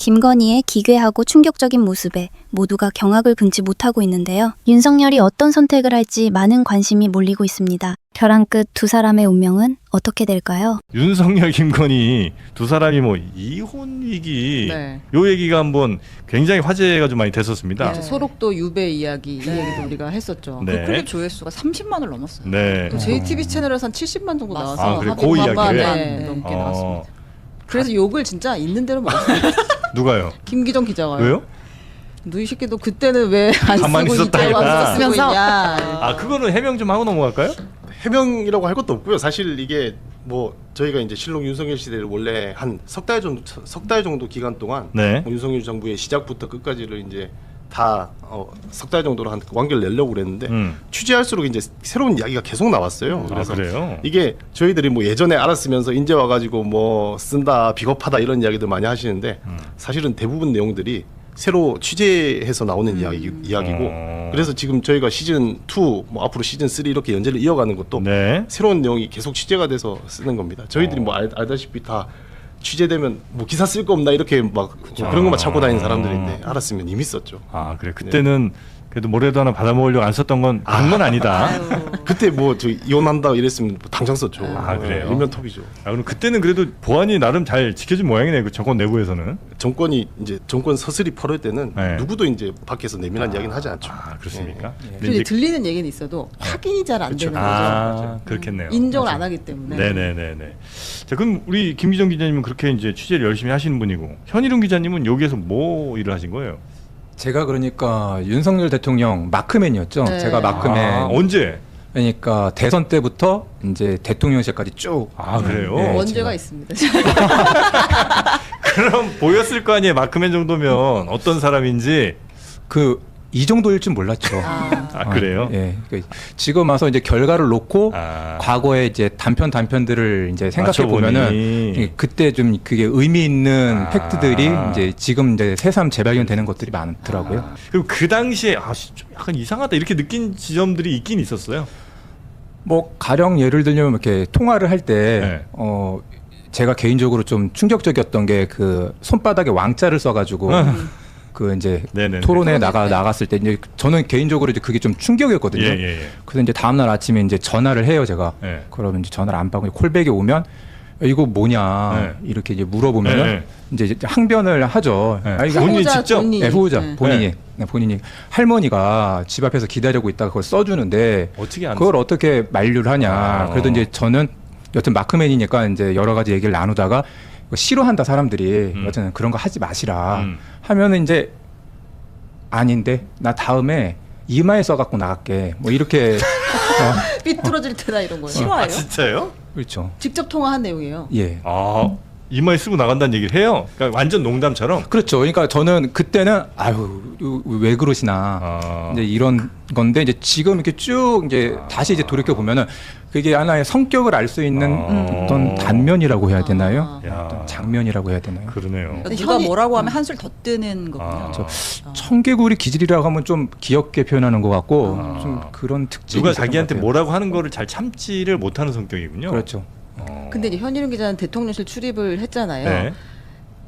김건희의 기괴하고 충격적인 모습에 모두가 경악을 금치 못하고 있는데요. 윤석열이 어떤 선택을 할지 많은 관심이 몰리고 있습니다. 벼랑 끝 두 사람의 운명은 어떻게 될까요? 윤석열, 김건희 두 사람이 뭐 이혼 위기 네. 요 얘기가 한번 굉장히 화제가 좀 많이 됐었습니다. 네. 소록도 유배 이야기 이 얘기도 우리가 했었죠. 네. 그 클립 조회수가 30만을 넘었어요. 네. 또 JTBC 채널에서 한 70만 정도 나와서 아, 그래? 합의 그 반반, 이야기를? 네, 넘게 나왔습니다. 어, 그래서 욕을 진짜 있는 대로 먹었어요. 누가요? 김기정 기자가요. 왜요? 너희 새끼도 그때는 왜 안 가만히 쓰고 이제 있었다니까. 와서 쓰고 쓰면서? 있냐. 아, 그거는 해명 좀 하고 넘어갈까요? 해명이라고 할 것도 없고요. 사실 이게 뭐 저희가 이제 실록 윤석열 시대를 원래 한 석 달 정도 기간 동안 네. 뭐 윤석열 정부의 시작부터 끝까지를 이제 다 석 달 정도로 한 완결 내려고 그랬는데 취재할수록 이제 새로운 이야기가 계속 나왔어요. 아, 그래서 그래요? 이게 저희들이 뭐 예전에 알았으면서 이제 와가지고 뭐 쓴다 비겁하다 이런 이야기들 많이 하시는데 사실은 대부분 내용들이 새로 취재해서 나오는 이야기고 그래서 지금 저희가 시즌 2, 뭐 앞으로 시즌 3 이렇게 연재를 이어가는 것도 네. 새로운 내용이 계속 취재가 돼서 쓰는 겁니다. 저희들이 뭐 알다시피 다 취재되면 뭐 기사 쓸 거 없나 이렇게 막 그런 것만 찾고 다니는 사람들인데 알았으면 이미 썼죠. 아, 그래. 그때는 그래도 뭐라도 하나 받아 먹으려고 안 썼던 건 그런 건 아니다. 그때 뭐 저 이혼한다 이랬으면 뭐 당장 썼죠. 아, 그래요? 일면톱이죠. 아, 그럼 그때는 그래도 보안이 나름 잘 지켜진 모양이네. 그 정권 내부에서는. 정권이 이제 정권 서슬이 퍼럴 때는 네. 누구도 이제 밖에서 내밀한 이야기는 하지 않죠. 아, 그렇습니까? 근데 그리고 이제- 들리는 얘기는 있어도 확인이 잘 안 되는 거죠. 아, 그렇겠네요. 인정을 안 하기 때문에. 네네네네. 자, 그럼 우리 김기정 기자님은 그렇게 이제 취재를 열심히 하시는 분이고 현희룡 기자님은 여기에서 뭐 일을 하신 거예요? 제가 그러니까 윤석열 대통령 마크맨이었죠. 네. 제가 마크맨. 아, 언제? 그러니까 대선 때부터 이제 대통령실까지 쭉. 아, 그래요? 네, 원죄가 제가- 있습니다. 그럼 보였을 거 아니에요. 마크맨 정도면 어떤 사람인지. 이 정도일 줄 몰랐죠. 아, 그래요? 예. 그러니까 지금 와서 이제 결과를 놓고 아. 과거에 이제 단편들을 이제 생각해 보면은 맞춰보니. 예, 그때 좀 그게 의미 있는 아. 팩트들이 이제 지금 이제 새삼 재발견되는 것들이 많더라고요. 그리고 그 당시에 좀 약간 이상하다 이렇게 느낀 지점들이 있긴 있었어요. 뭐 가령 예를 들면 이렇게 통화를 할 때 네. 제가 개인적으로 좀 충격적이었던 게 그 손바닥에 왕자를 써가지고 그 이제 네네. 토론에 나갔을 때 이제 저는 개인적으로 이제 그게 좀 충격이었거든요. 예. 그래서 이제 다음 날 아침에 이제 전화를 해요 제가. 예. 그러면 이제 전화를 안 받고 콜백이 오면 이거 뭐냐 네. 이렇게 이제 물어보면은 네. 이제 항변을 하죠. 네. 아, 이거 본인이 후보자 직접? 본인이. 네, 후보자 네. 본인이 본인이 할머니가 집 앞에서 기다리고 있다가 그걸 써주는데 어떻게 안 그걸 어떻게 만류를 하냐. 아. 그래도 이제 저는 여튼 마크맨이니까 이제 여러 가지 얘기를 나누다가 이거 싫어한다 사람들이 여튼 그런 거 하지 마시라 하면은 이제 아닌데 나 다음에 이마에 써갖고 나갈게 뭐 이렇게 삐뚤어질 테다 이런 거예요. 싫어해요? 아, 진짜요? 그렇죠. 직접 통화한 내용이에요. 예. 아, 이마에 쓰고 나간다는 얘기를 해요? 그러니까 완전 농담처럼? 그렇죠. 그러니까 저는 그때는 아유 왜 그러시나 아. 이제 이런 건데 이제 지금 이렇게 쭉 이제 다시 이제 돌이켜 보면은 그게 하나의 성격을 알 수 있는 어떤 단면이라고 해야 되나요? 야. 어떤 장면이라고 해야 되나요? 그러네요. 근데 누가 뭐라고 하면 한술 더 뜨는 거군요. 아. 청개구리 기질이라고 하면 좀 귀엽게 표현하는 것 같고 좀 그런 특징이 누가 있었던 자기한테 것 같아요. 뭐라고 하는 거를 잘 참지를 못하는 성격이군요. 그렇죠. 근데 이제 현희룡 기자는 대통령실 출입을 했잖아요. 네.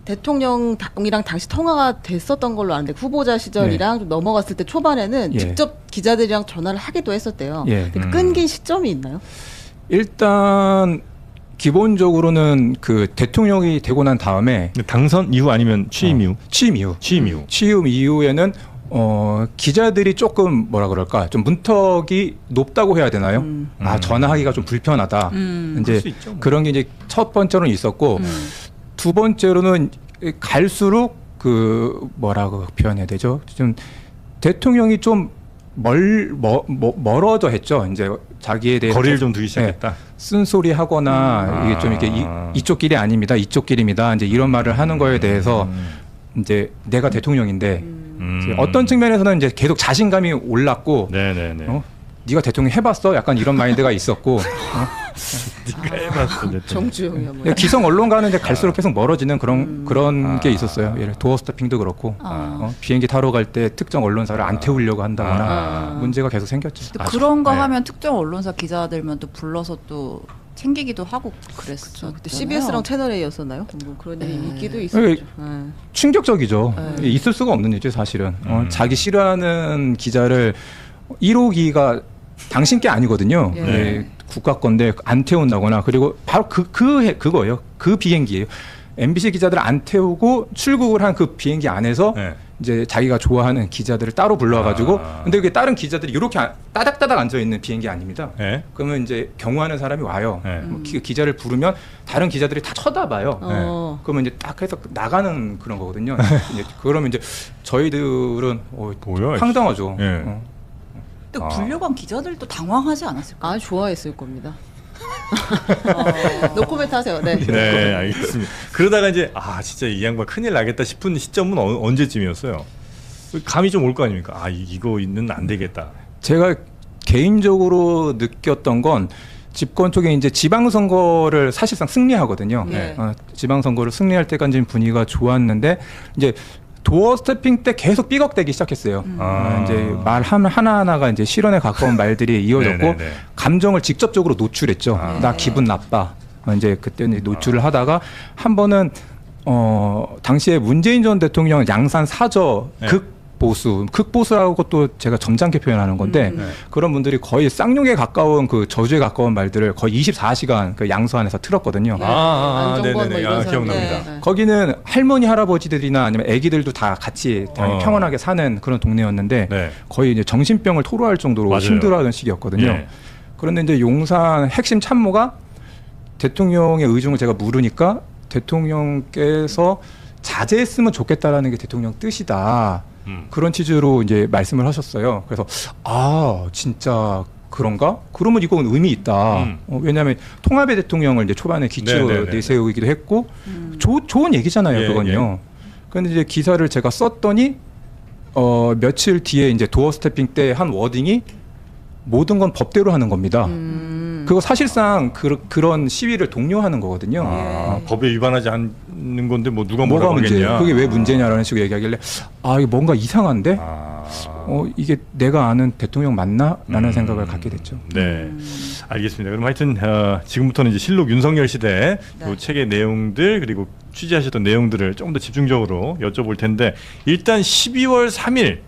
대통령이랑 당시 통화가 됐었던 걸로 아는데 후보자 시절이랑 좀 넘어갔을 때 초반에는 예. 직접 기자들이랑 전화를 하기도 했었대요. 예. 근데 끊긴 시점이 있나요? 일단 기본적으로는 그 대통령이 되고 난 다음에 당선 이후 아니면 취임 이후? 취임 이후 취임 이후에는 기자들이 조금 뭐라 그럴까 좀 문턱이 높다고 해야 되나요? 전화하기가 좀 불편하다. 그럴 이제 수 있죠, 뭐. 그런 게 이제 첫 번째로는 있었고 두 번째로는 갈수록 그 뭐라고 표현해야 되죠? 좀 대통령이 좀 멀어져 했죠. 이제 자기에 대해 거리를 좀 두기 시작했다. 쓴소리 하거나 이게 좀 이렇게 이쪽 길이 아닙니다. 이쪽 길입니다. 이제 이런 말을 하는 거에 대해서 이제 내가 대통령인데 이제 어떤 측면에서는 이제 계속 자신감이 올랐고 네네네. 네가 대통령 해봤어? 약간 이런 마인드가 있었고 네가 해봤어. 됐다. 정주영이야 뭐. 기성 언론과는 이제 갈수록 계속 멀어지는 그런 게 있었어요. 예를 도어 스태핑도 그렇고 비행기 타러 갈 때 특정 언론사를 안 태우려고 한다거나 문제가 계속 생겼죠. 또 그런 거 네. 하면 특정 언론사 기자들만 또 불러서 또 챙기기도 하고 그랬죠. 그때 CBS랑 채널 A였었나요? 뭐 그런 일이 있기도 네. 있었죠. 네. 충격적이죠. 네. 있을 수가 없는 일이죠, 사실은. 자기 싫어하는 기자를 1호기가 당신 게 아니거든요. 예. 예, 국가 건데 안 태운다거나 그리고 바로 그거예요. 그 비행기예요. MBC 기자들을 안 태우고 출국을 한 그 비행기 안에서 네. 이제 자기가 좋아하는 기자들을 따로 불러가지고 근데 그게 다른 기자들이 이렇게 따닥따닥 앉아 있는 비행기 아닙니다. 네. 그러면 이제 경호하는 사람이 와요. 네. 뭐 기자를 부르면 다른 기자들이 다 쳐다봐요. 어. 그러면 이제 딱 해서 나가는 그런 거거든요. 이제 그러면 이제 저희들은 뭐야, 황당하죠. 예. 근데 불려간 기자들도 당황하지 않았을까? 아 좋아했을 겁니다. 노코멘트 하세요. 네. 네, 알겠습니다. 그러다가 이제 진짜 이 양반 큰일 나겠다 싶은 시점은 언제쯤이었어요? 감이 좀 올 거 아닙니까? 이거는 안 되겠다. 제가 개인적으로 느꼈던 건 집권 쪽에 이제 지방선거를 사실상 승리하거든요. 네. 지방선거를 승리할 때까지는 분위기가 좋았는데 이제 도어 스태핑 때 계속 삐걱대기 시작했어요. 이제 말 하나하나가 이제 실언에 가까운 말들이 이어졌고 네네네. 감정을 직접적으로 노출했죠. 나 기분 나빠. 이제 그때 이제 노출을 하다가 한 번은 당시에 문재인 전 대통령 양산 사저 네. 극보수라고 또 제가 점잖게 표현하는 건데 그런 분들이 거의 쌍욕에 가까운 그 저주에 가까운 말들을 거의 24시간 그 양수 안에서 틀었거든요. 안정권 뭐 네네네. 이런 사람. 기억납니다. 네. 거기는 할머니 할아버지들이나 아니면 아기들도 다 같이 평온하게 사는 그런 동네였는데 네. 거의 이제 정신병을 토로할 정도로 맞아요. 힘들어하던 시기였거든요. 예. 그런데 이제 용산 핵심 참모가 대통령의 의중을 제가 물으니까 대통령께서 자제했으면 좋겠다라는 게 대통령 뜻이다. 그런 취지로 이제 말씀을 하셨어요. 그래서 진짜 그런가? 그러면 이건 의미 있다. 왜냐하면 통합의 대통령을 이제 초반에 기치로 네네네. 내세우기도 했고 좋은 얘기잖아요, 예, 그건요. 그런데 이제 기사를 제가 썼더니 며칠 뒤에 이제 도어 스태핑 때 한 워딩이 모든 건 법대로 하는 겁니다. 그거 사실상 그런 시위를 독려하는 거거든요. 법에 위반하지 않는 건데 뭐 누가 뭐가 뭐라고 문제예요? 하겠냐. 그게 왜 문제냐라는 식으로 얘기하길래 이거 뭔가 이상한데 이게 내가 아는 대통령 맞나?라는 생각을 갖게 됐죠. 네, 알겠습니다. 그럼 하여튼 지금부터는 이제 실록 윤석열 시대 그 책의 내용들 그리고 취재하셨던 내용들을 조금 더 집중적으로 여쭤볼 텐데 일단 12월 3일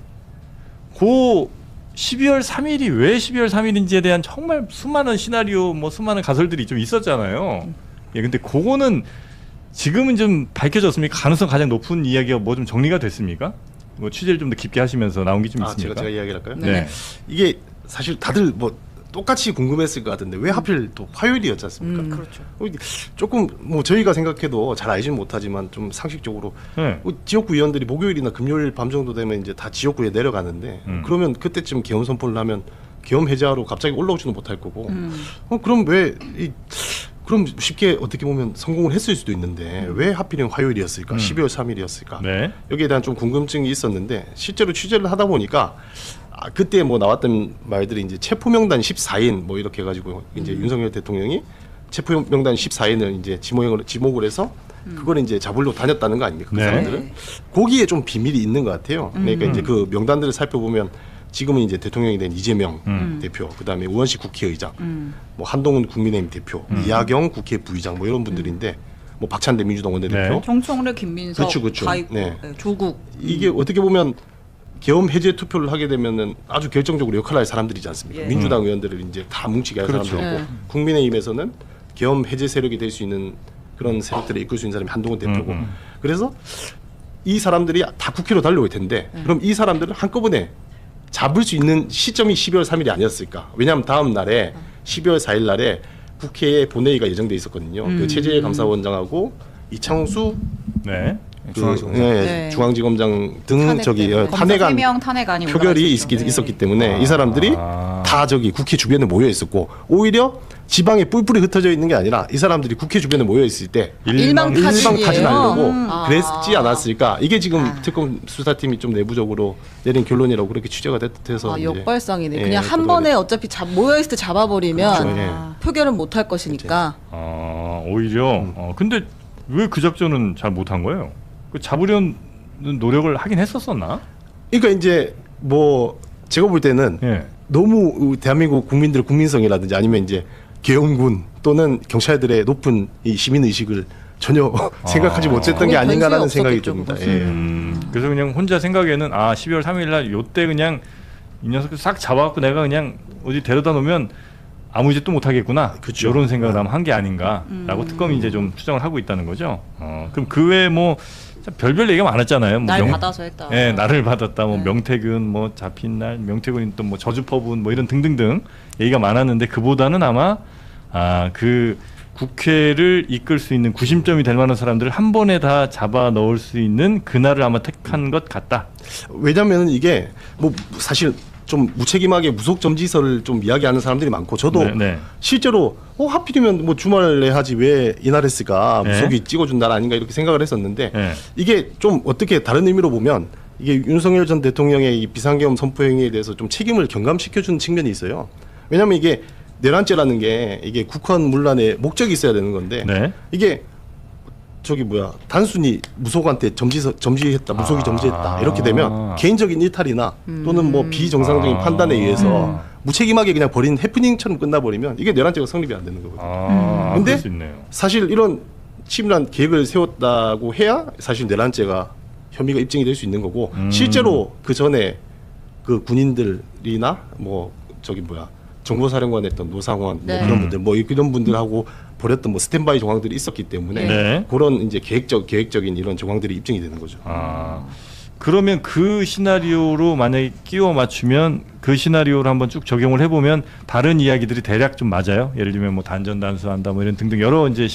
12월 3일이 왜 12월 3일인지에 대한 정말 수많은 시나리오 수많은 가설들이 좀 있었잖아요. 예, 근데 그거는 지금은 좀 밝혀졌습니까? 가능성 가장 높은 이야기가 뭐 좀 정리가 됐습니까? 뭐 취재를 좀 더 깊게 하시면서 나온 게 좀 있습니까? 제가 이야기를 할까요? 네. 이게 사실 다들 뭐 똑같이 궁금했을 것 같은데 왜 하필 또 화요일이었지 않습니까? 그렇죠. 조금 뭐 저희가 생각해도 잘 알지는 못하지만 좀 상식적으로 네. 지역구 의원들이 목요일이나 금요일 밤 정도 되면 이제 다 지역구에 내려가는데 그러면 그때쯤 계엄 선포를 하면 계엄 해제하러 갑자기 올라오지도 못할 거고 그럼 그럼 쉽게 어떻게 보면 성공을 했을 수도 있는데 왜 하필이면 화요일이었을까? 12월 3일이었을까? 네. 여기에 대한 좀 궁금증이 있었는데 실제로 취재를 하다 보니까 그때 뭐 나왔던 말들이 이제 체포 명단 14인 뭐 이렇게 해가지고 이제 윤석열 대통령이 체포 명단 14인을 이제 지목을 해서 그걸 이제 잡으러 다녔다는 거 아닙니까? 그 네. 사람들은 거기에 좀 비밀이 있는 것 같아요. 그러니까 이제 그 명단들을 살펴보면 지금은 이제 대통령이 된 이재명 대표, 그다음에 우원식 국회의장, 뭐 한동훈 국민의힘 대표, 이하경 국회 부의장 뭐 이런 분들인데 뭐 박찬대 민주당 원내대표, 네. 정청래, 김민석 그렇죠. 다 있고 네. 조국 이게 어떻게 보면 계엄 해제 투표를 하게 되면은 아주 결정적으로 역할을 할 사람들이지 않습니까? 예. 민주당 의원들을 이제 다 뭉치게 할 그렇죠. 사람들이고 네. 국민의힘에서는 계엄 해제 세력이 될 수 있는 그런 세력들을 이끌 수 있는 사람이 한동훈 대표고 그래서 이 사람들이 다 국회로 달려올 텐데 그럼 이 사람들을 한꺼번에 잡을 수 있는 시점이 12월 3일이 아니었을까? 왜냐하면 다음 날에 12월 4일 날에 국회에 본회의가 예정돼 있었거든요. 그 최재해 감사원장하고 이창수 네. 중앙지검장. 네. 중앙지검장 등 탄핵 저기 때문에. 탄핵안 3명 탄핵안이 표결이 올라갔었죠. 있었기 때문에 이 사람들이 아. 다 저기 국회 주변에 모여 있었고 오히려 지방에 뿔뿔이 흩어져 있는 게 아니라 이 사람들이 국회 주변에 모여 있을 때 일망타진하려고 그랬지 않았을까? 이게 지금 특검 수사팀이 좀 내부적으로 내린 결론이라고 그렇게 취재가 돼서 이제 역발상이네. 예, 그냥 한 그거는- 번에 어차피 모여 있을 때 잡아버리면 그렇죠, 예. 표결은 못 할 것이니까. 오히려 근데 왜 그 작전은 잘 못한 거예요? 그 잡으려는 노력을 하긴 했었었나? 그러니까 이제 뭐 제가 볼 때는 예. 너무 대한민국 국민들의 국민성이라든지 아니면 이제 계엄군 또는 경찰들의 높은 이 시민 의식을 전혀 생각하지 못했던 게 거의 아닌가라는 관심이 생각이 없었겠죠, 듭니다. 그것은. 예. 그래서 그냥 혼자 생각에는 12월 3일 날 요때 그냥 이 녀석 싹 잡아갖고 내가 그냥 어디 데려다 놓으면 아무 짓도 못 하겠구나. 그쵸. 이런 생각을 아마 한 게 아닌가라고 특검이 이제 좀 추정을 하고 있다는 거죠. 그럼 그 외에 뭐 별별 얘기가 많았잖아요. 뭐 날 받아서 했다. 예, 날을 받았다. 뭐 네. 명태균, 뭐 잡힌 날, 명태균이 또 뭐 저주퍼분, 뭐 이런 등등등 얘기가 많았는데 그보다는 아마 그 국회를 이끌 수 있는 구심점이 될 만한 사람들을 한 번에 다 잡아 넣을 수 있는 그날을 아마 택한 것 같다. 왜냐하면 이게 뭐 사실 좀 무책임하게 무속 점지서를 좀 이야기하는 사람들이 많고 저도 네, 네. 실제로 하필이면 뭐 주말에 하지 왜 이날 했을까 네. 무속이 찍어준 날 아닌가 이렇게 생각을 했었는데 네. 이게 좀 어떻게 다른 의미로 보면 이게 윤석열 전 대통령의 이 비상계엄 선포 행위에 대해서 좀 책임을 경감시켜주는 측면이 있어요. 왜냐하면 이게 내란죄라는 게 이게 국헌 문란의 목적이 있어야 되는 건데 네. 이게 단순히 무속한테 점지했다, 무속이 점지했다 이렇게 되면 개인적인 일탈이나 또는 뭐 비정상적인 판단에 의해서 무책임하게 그냥 버린 해프닝처럼 끝나버리면 이게 내란죄가 성립이 안 되는 거거든요. 근데 그럴 수 있네요. 사실 이런 치밀한 계획을 세웠다고 해야 사실 내란죄가 혐의가 입증이 될 수 있는 거고 실제로 그 전에 그 군인들이나 정보사령관 했던 노상원 네. 뭐 그런 분들 뭐 이런 분들하고 벌였던 뭐 스탠바이 정황들이 있었기 때문에 네. 그런 이제 계획적인 이런 정황들이 입증이 되는 거죠. 그러면 그 시나리오로 만약에 끼워 맞추면 그 시나리오를 한번 쭉 적용을 해보면 다른 이야기들이 대략 좀 맞아요. 예를 들면 뭐 단전 단수한다 뭐 이런 등등 여러 이제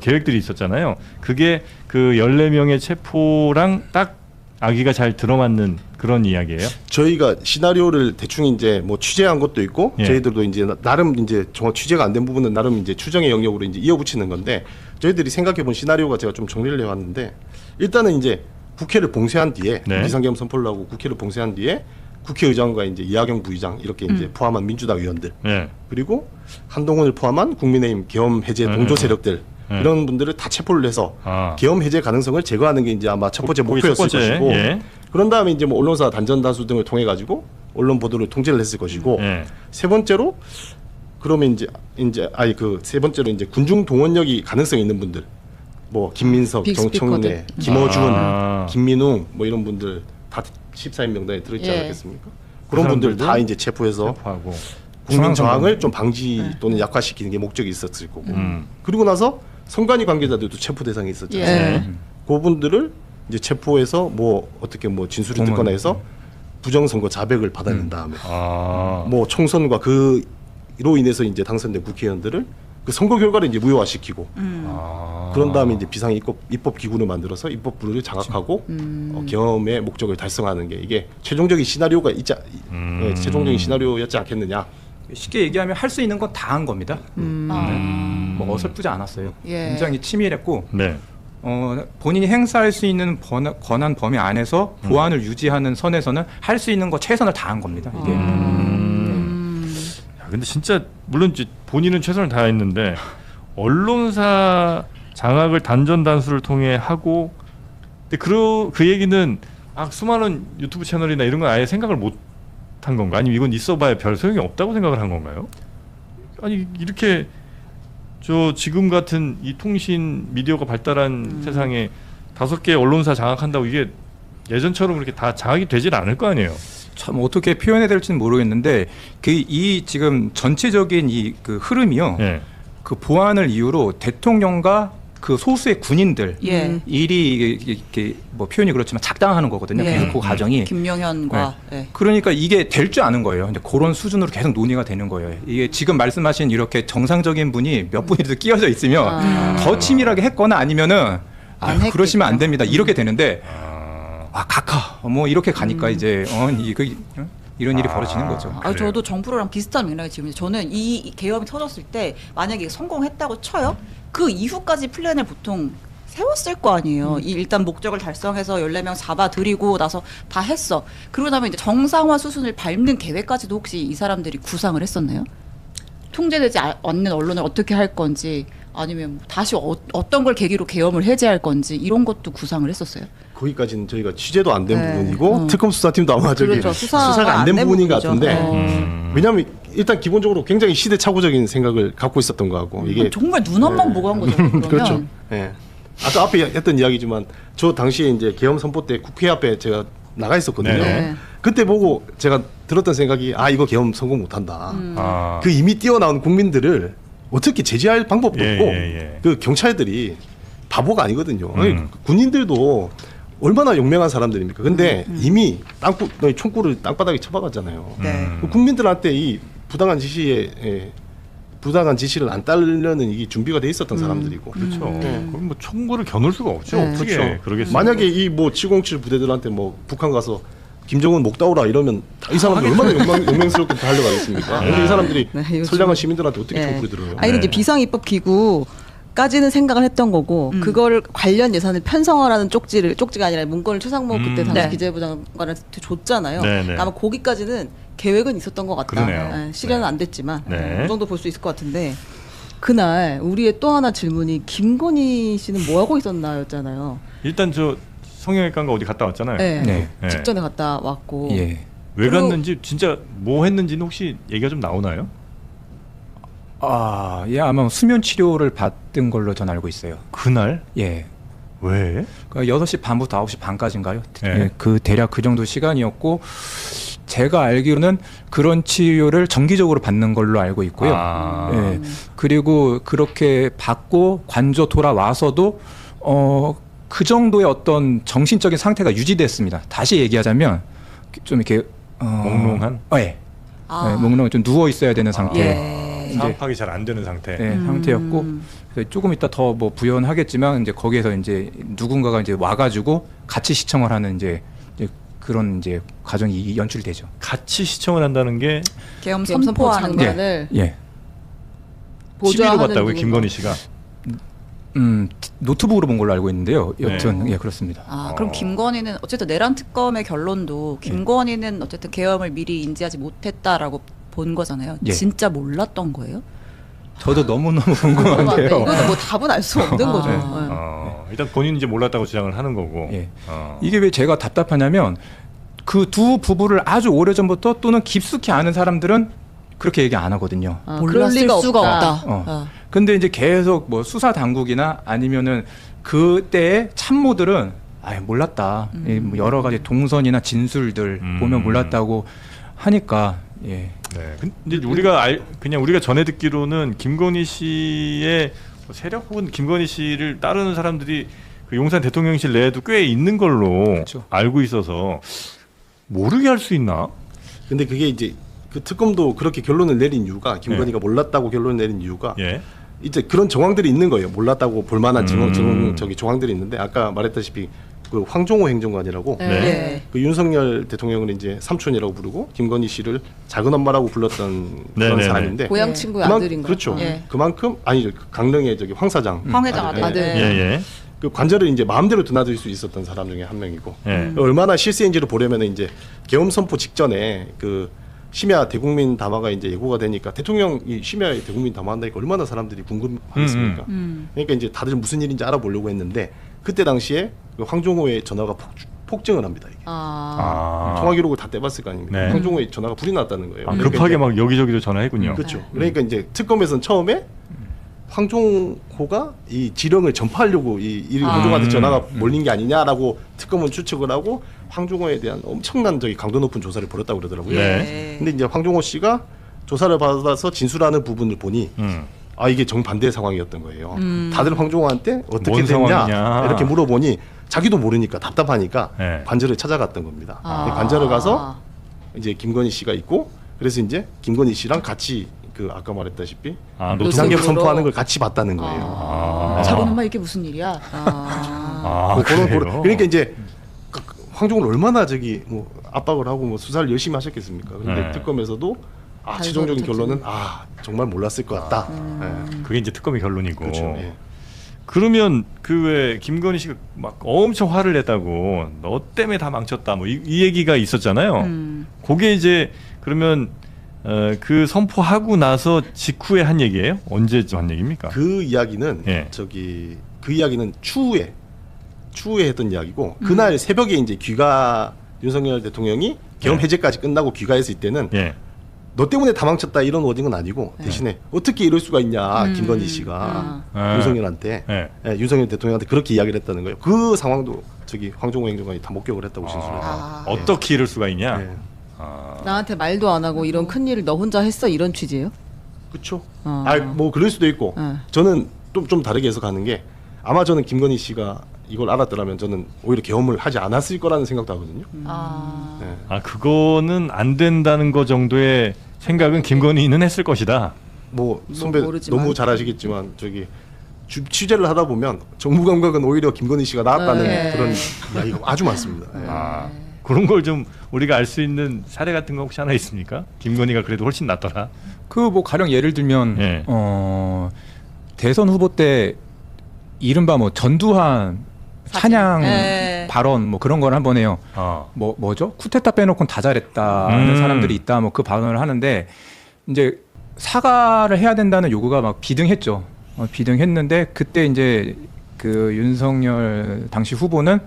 계획들이 있었잖아요. 그게 그 14명의 체포랑 딱 아기가 잘 들어맞는 그런 이야기예요. 저희가 시나리오를 대충 이제 뭐 취재한 것도 있고 예. 저희들도 이제 나름 이제 정확 취재가 안 된 부분은 나름 이제 추정의 영역으로 이제 이어붙이는 건데 저희들이 생각해 본 시나리오가 제가 좀 정리를 해왔는데 일단은 이제 국회를 봉쇄한 뒤에 네. 비상계엄 선포를 하고 국회를 봉쇄한 뒤에 국회의장과 이제 이하경 부의장 이렇게 이제 포함한 민주당 의원들 네. 그리고 한동훈을 포함한 국민의힘 계엄 해제 동조 세력들 이런 분들을 다 체포를 해서 계엄 해제 가능성을 제거하는 게 이제 아마 첫 번째 목표였을 것이고 예. 그런 다음에 이제 뭐 언론사 단전 단수 등을 통해 가지고 언론 보도를 통제를 했을 것이고 예. 세 번째로 그러면 세 번째로 이제 군중 동원력이 가능성 있는 분들 뭐 김민석, 정청래, 김어준, 김민웅 뭐 이런 분들 다 14인 명단에 들어있지 예. 않았겠습니까? 그런 분들 다 이제 체포해서 체포하고. 국민 저항을 좀 방지 또는 약화시키는 게 목적이 있었을 거고 그리고 나서 선관위 관계자들도 체포 대상이 있었잖아요. 예. 그분들을 이제 체포해서 뭐 어떻게 뭐 진술을 듣거나 해서 부정선거 자백을 받아낸 다음에 뭐 총선과 그로 인해서 이제 당선된 국회의원들을 그 선거 결과를 이제 무효화시키고 그런 다음에 이제 비상 입법 기구를 만들어서 입법 부를 장악하고 계엄의 목적을 달성하는 게 이게 최종적인 시나리오가 최종적인 시나리오였지 않겠느냐. 쉽게 얘기하면 할 수 있는 건 다 한 겁니다. 뭐 어설프지 않았어요. 예. 굉장히 치밀했고 네. 본인이 행사할 수 있는 권한 범위 안에서 보안을 유지하는 선에서는 할 수 있는 거 최선을 다한 겁니다. 이게. 야, 근데 진짜 물론 이제 본인은 최선을 다했는데 언론사 장악을 단전 단수를 통해 하고 근데 그 얘기는 수많은 유튜브 채널이나 이런 건 아예 생각을 못 한 건가? 아니면 이건 있어봐야 별 소용이 없다고 생각을 한 건가요? 아니 이렇게 지금 같은 이 통신 미디어가 발달한 세상에 5개 언론사 장악한다고 이게 예전처럼 그렇게 다 장악이 되질 않을 거 아니에요. 참 어떻게 표현해야 될지는 모르겠는데 이 지금 전체적인 그 흐름이요. 예. 그 보안을 이유로 대통령과 그 소수의 군인들 일이 이렇게 뭐 표현이 그렇지만 작당하는 거거든요. 계속 그 과정이. 김용현과 그러니까 이게 될 줄 아는 거예요. 이제 그런 수준으로 계속 논의가 되는 거예요. 이게 지금 말씀하신 이렇게 정상적인 분이 몇 분이라도 끼어져 있으면 더 치밀하게 했거나 아니면은 그러시면 안 됩니다. 이렇게 되는데 각하 뭐 이렇게 가니까 이제 이런 일이 벌어지는 거죠. 저도 정프로랑 비슷한 맥락의 질문이 저는 이 계엄이 터졌을 때 만약에 성공했다고 쳐요. 그 이후까지 플랜을 보통 세웠을 거 아니에요. 일단 목적을 달성해서 14명 잡아들이고 나서 다 했어. 그러고 나면 이제 정상화 수순을 밟는 계획까지도 혹시 이 사람들이 구상을 했었나요? 통제되지 않는 언론을 어떻게 할 건지 아니면 다시 어떤 걸 계기로 계엄을 해제할 건지 이런 것도 구상을 했었어요. 거기까지는 저희가 취재도 안 된 부분이고 특검 수사팀도 아마 그렇죠. 수사가 안 된 부분인 것 같은데 왜냐하면 일단 기본적으로 굉장히 시대착오적인 생각을 갖고 있었던 거하고 이게 정말 눈 한 번 보고 한 거죠. 그러면. 그렇죠. 예. 아까 앞에 했던 이야기지만 저 당시에 이제 계엄 선포 때 국회 앞에 제가 나가 있었거든요. 네. 그때 보고 제가 들었던 생각이 이거 계엄 성공 못한다. 아. 그 이미 뛰어나온 국민들을 어떻게 제재할 방법도 예, 없고 예. 그 경찰들이 바보가 아니거든요. 아니, 군인들도 얼마나 용맹한 사람들입니까? 근데 이미 총구를 땅바닥에 쳐박았잖아요. 네. 그 국민들한테 이 부당한 지시를 안 따르려는 이게 준비가 돼 있었던 사람들이고. 그렇죠. 네. 그럼 뭐 총구를 겨눌 수가 없죠. 네. 어떻게 그러겠어요? 만약에 이 뭐 707 부대들한테 뭐 북한 가서 김정은 목 따오라 이러면 이 사람들 얼마나 용맹스럽게 달려가겠습니까? 근데 이 사람들이 네, 요즘- 선량한 시민들한테 어떻게 네. 총구를 들어요? 아니 근데 네. 비상입법 기구까지는 생각을 했던 거고 그걸 관련 예산을 편성하라는 쪽지가 아니라 문건을 최상목 그때 당시 네. 기재부 장관한테 줬잖아요. 네, 네. 아마 거기까지는 계획은 있었던 것 같다. 그러네요. 실현은 네. 안 됐지만 네. 그 정도 볼 수 있을 것 같은데 그날 우리의 또 하나 질문이 김건희 씨는 뭐 하고 있었나였잖아요. 일단 저 성형외과인가 어디 갔다 왔잖아요. 네. 네. 네. 직전에 갔다 왔고 예. 왜 그리고- 갔는지 진짜 뭐 했는지는 혹시 얘기가 좀 나오나요? 예, 아마 수면 치료를 받은 걸로 전 알고 있어요. 그날 예. 왜? 그러니까 6시 반부터 9시 반까지인가요? 네. 예, 그 대략 그 정도 시간이었고 제가 알기로는 그런 치료를 정기적으로 받는 걸로 알고 있고요. 아. 예. 그리고 그렇게 받고 관저 돌아와서도 그 정도의 어떤 정신적인 상태가 유지됐습니다. 다시 얘기하자면 좀 이렇게 몽롱한? 예. 아. 네, 몽롱 좀 누워 있어야 되는 상태. 예. 이제- 사업하기 잘 안 되는 상태. 네, 상태였고 그래서 조금 이따 더 뭐 부연하겠지만 이제 거기에서 이제 누군가가 이제 와가지고 같이 시청을 하는 이제 그런 이제 과정이 연출되죠. 같이 시청을 한다는 게 계엄 계엄 선포 선포하는 거. 장면을 예. TV로 보좌하는 봤다고요, 누군가. 김건희 씨가. 노트북으로 본 걸로 알고 있는데요. 네. 여튼 예 그렇습니다. 그럼 김건희는 어쨌든 내란 특검의 결론도 김건희는 어쨌든 계엄을 미리 인지하지 못했다라고 본 거잖아요. 예. 진짜 몰랐던 거예요? 저도 너무너무 궁금한데 궁금한데요. 이거는 뭐 답은 알 수 없는 거죠. 네. 네. 일단 본인이 이제 몰랐다고 주장을 하는 거고. 예. 어. 이게 왜 제가 답답하냐면 그 두 부부를 아주 오래전부터 또는 깊숙이 아는 사람들은 그렇게 얘기 안 하거든요. 그럴 몰랐을 리가 수가 없다. 없다. 어. 근데 이제 계속 뭐 수사 당국이나 아니면은 그때의 참모들은 몰랐다. 뭐 여러 가지 동선이나 진술들 보면 몰랐다고 하니까 예. 네. 근데 그냥 우리가 전해 듣기로는 김건희 씨의 세력 혹은 김건희 씨를 따르는 사람들이 그 용산 대통령실 내에도 꽤 있는 걸로 그렇죠. 알고 있어서 모르게 할 수 있나? 근데 그게 이제 그 특검도 그렇게 결론을 내린 이유가 김건희가 몰랐다고 결론을 내린 이유가 예. 이제 그런 정황들이 있는 거예요. 몰랐다고 볼만한 정황들이 있는데 아까 말했다시피 그 황종호 행정관이라고 네. 네. 그 윤석열 대통령을 이제 삼촌이라고 부르고 김건희 씨를 작은 엄마라고 불렀던 그런 네네네. 사람인데 고향 친구의 그만- 아들인가? 그렇죠. 예. 그만큼 아니죠. 강릉의 저기 황 사장 황 회장 아들. 아들. 예, 예. 그 관절을 이제 마음대로 드나들 수 있었던 사람 중에 한 명이고 예. 얼마나 실세인지를 보려면 이제 계엄 선포 직전에 그 심야 대국민 담화가 이제 예고가 되니까 대통령이 심야 대국민 담화한다니까 얼마나 사람들이 궁금하겠습니까? 그러니까 이제 다들 무슨 일인지 알아보려고 했는데 그때 당시에 그 황종호의 전화가 폭증을 합니다. 이게. 통화 기록을 다 떼봤을 거 아닙니까? 네. 황종호의 전화가 불이 났다는 거예요. 그러니까 급하게 이제- 막 여기저기로 전화했군요. 그렇죠. 그러니까 이제 특검에서는 처음에 황종호가 이 지령을 전파하려고 이 황종호한테 전화가 몰린 게 아니냐라고 특검은 추측을 하고 황종호에 대한 엄청난 저기 강도 높은 조사를 벌였다고 그러더라고요. 네. 근데 이제 황종호 씨가 조사를 받아서 진술하는 부분을 보니 이게 정반대의 상황이었던 거예요. 다들 황종호한테 어떻게 뭔 됐냐 상황이냐. 이렇게 물어보니 자기도 모르니까 답답하니까 네. 관절을 찾아갔던 겁니다. 근데 관절을 가서 이제 김건희 씨가 있고 그래서 이제 김건희 씨랑 같이 그 아까 말했다시피 노트북으로. 비상계엄 선포하는 걸 같이 봤다는 거예요. 작은 엄마 이게 무슨 일이야? 그래요? 그러니까 이제 황종을 얼마나 저기 뭐 압박을 하고 뭐 수사를 열심히 하셨겠습니까? 그런데 네. 특검에서도 최종적인 결론은 정말 몰랐을 것 같다. 예. 그게 이제 특검의 결론이고. 그렇죠. 예. 그러면 그 왜 김건희 씨가 막 엄청 화를 냈다고 너 때문에 다 망쳤다 뭐 이 얘기가 있었잖아요. 그게 이제 그러면 그 선포하고 나서 직후에 한 얘기예요? 언제쯤 한 얘기입니까? 그 이야기는 예. 그 이야기는 추후에 했던 이야기고 그날 새벽에 이제 윤석열 대통령이 계엄 해제까지 끝나고 귀가했을 때는 예. 너 때문에 다 망쳤다 이런 워딩은 아니고 네. 대신에 어떻게 이럴 수가 있냐 김건희 씨가 아. 윤석열한테 네. 예, 윤석열 대통령한테 그렇게 이야기를 했다는 거예요. 그 상황도 저기 황정호 행정관이 다 목격을 했다고 진술했어요. 아. 어떻게 이럴 수가 있냐? 네. 아. 나한테 말도 안 하고 이런 큰 일을 너 혼자 했어 이런 취지예요? 그렇죠. 어. 뭐 그럴 수도 있고 네. 저는 좀 다르게 해석하는 게 아마 저는 김건희 씨가 이걸 알았더라면 저는 오히려 계엄을 하지 않았을 거라는 생각도 하거든요. 아. 네. 아 그거는 안 된다는 거 정도의 생각은 김건희는 했을 것이다. 뭐 선배 모르지만. 너무 잘 아시겠지만 저기 취재를 하다 보면 정부 감각은 오히려 김건희 씨가 나았다는 네. 그런 이야기가 아주 많습니다. 네. 아 그런 걸 좀 우리가 알 수 있는 사례 같은 거 혹시 하나 있습니까? 김건희가 그래도 훨씬 낫더라. 그 뭐 가령 예를 들면 예. 대선 후보 때 이른바 뭐 전두환 찬양 예. 발언 뭐 그런 걸 한번 해요. 어. 뭐죠? 쿠데타 빼놓고는 다 잘했다는 사람들이 있다. 뭐 그 발언을 하는데 이제 사과를 해야 된다는 요구가 막 비등했죠. 비등했는데 그때 이제 그 윤석열 당시 후보는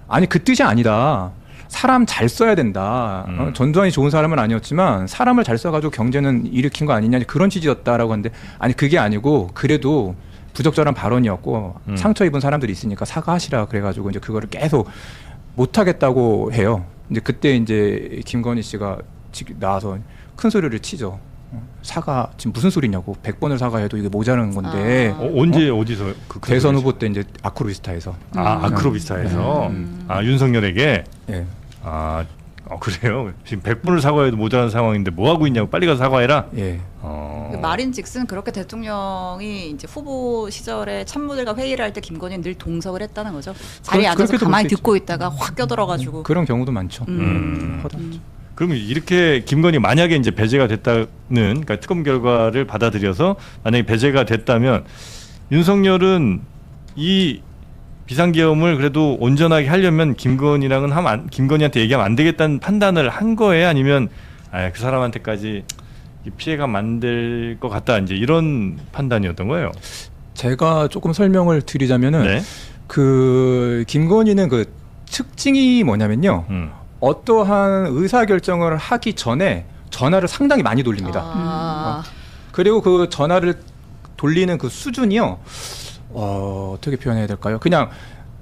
아니 그 뜻이 아니다. 사람 잘 써야 된다. 전두환이 좋은 사람은 아니었지만 사람을 잘 써가지고 경제는 일으킨 거 아니냐 그런 취지였다라고 하는데 아니 그게 아니고 그래도 부적절한 발언이었고 상처 입은 사람들이 있으니까 사과하시라 그래가지고 이제 그거를 계속 못하겠다고 해요. 이제 그때 이제 김건희 씨가 나와서 큰 소리를 치죠. 사과 지금 무슨 소리냐고 100번을 사과해도 이게 모자라는 건데 언제 어디서 그 대선 후보 때 이제 아크로비스타에서 아크로비스타에서 아 윤석열에게 예. 그래요. 지금 100분을 사과해도 모자란 상황인데 뭐 하고 있냐고 빨리 가서 사과해라. 예. 말인즉슨 그렇게 대통령이 이제 후보 시절에 참모들과 회의를 할 때 김건희는 늘 동석을 했다는 거죠. 자리에 앉아서 그렇게도 가만히 볼수 듣고 있다가 확 껴들어가지고. 그런 경우도 많죠. 그러면 이렇게 김건희 만약에 이제 배제가 됐다는 그러니까 특검 결과를 받아들여서 만약에 배제가 됐다면 윤석열은 이 비상계엄을 그래도 온전하게 하려면 김건희랑은 김건희한테 얘기하면 안 되겠다는 판단을 한 거예요? 아니면 그 사람한테까지 피해가 만들 것 같다 이제 이런 판단이었던 거예요? 제가 조금 설명을 드리자면은 네. 그 김건희는 그 특징이 뭐냐면요. 어떠한 의사 결정을 하기 전에 전화를 상당히 많이 돌립니다. 아. 그리고 그 전화를 돌리는 그 수준이요. 어떻게 표현해야 될까요? 그냥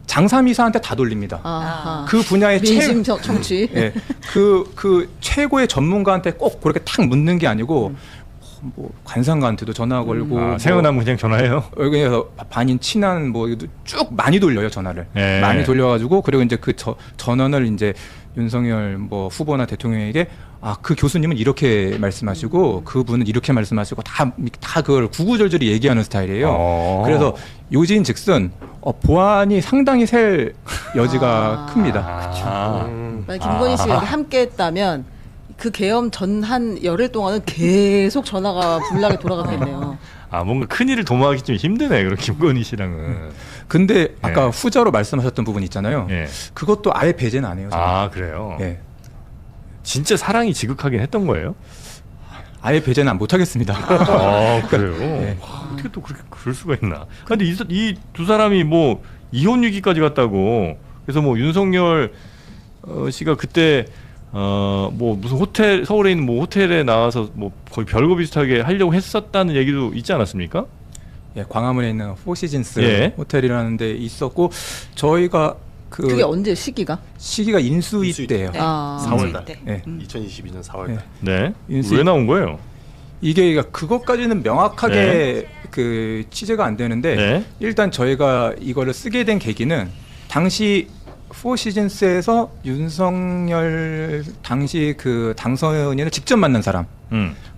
장삼이사한테 다 돌립니다. 아하. 그 분야의 민심 청취. 예, 그 최고의 전문가한테 꼭 그렇게 탁 묻는 게 아니고 뭐 관상가한테도 전화 걸고 생각나면 그냥 전화해요. 그래서 반인 친한 뭐 쭉 많이 돌려요 전화를. 예. 많이 돌려가지고 그리고 이제 그 전원을 이제 윤석열 뭐 후보나 대통령에게 그 교수님은 이렇게 말씀하시고 그분은 이렇게 말씀하시고 다 그걸 구구절절히 얘기하는 스타일이에요. 그래서 요지인즉슨 보안이 상당히 셀 여지가 큽니다. 만약 김건희 씨가 이렇게 함께했다면 그 계엄 전 한 열흘 동안은 계속 전화가 불나게 돌아갔겠네요. 뭔가 큰 일을 도모하기 좀 힘드네. 그럼 김건희 씨랑은. 근데 아까 후자로 말씀하셨던 부분 있잖아요. 예. 그것도 아예 배제는 안 해요. 저는. 그래요. 예. 진짜 사랑이 지극하긴 했던 거예요? 아예 배제는 못 하겠습니다. 그래요. 예. 어떻게 또 그렇게 그럴 수가 있나? 근데 이 두 사람이 뭐 이혼 위기까지 갔다고. 그래서 뭐 윤석열 씨가 그때 뭐 무슨 호텔 서울에 있는 뭐 호텔에 나와서 뭐 거의 별거 비슷하게 하려고 했었다는 얘기도 있지 않았습니까? 예, 광화문에 있는 포시즌스 예. 호텔이라는 데 있었고 저희가 그게 언제 시기가? 시기가 인수위 인수위 때예요. 네. 4월달. 때. 예. 2022년 4월달. 네. 인수위- 왜 나온 거예요? 이게 그것까지는 명확하게 그 취재가 안 되는데 네. 일단 저희가 이거를 쓰게 된 계기는 당시 포시즌스에서 윤석열 당시 그 당선인을 직접 만난 사람.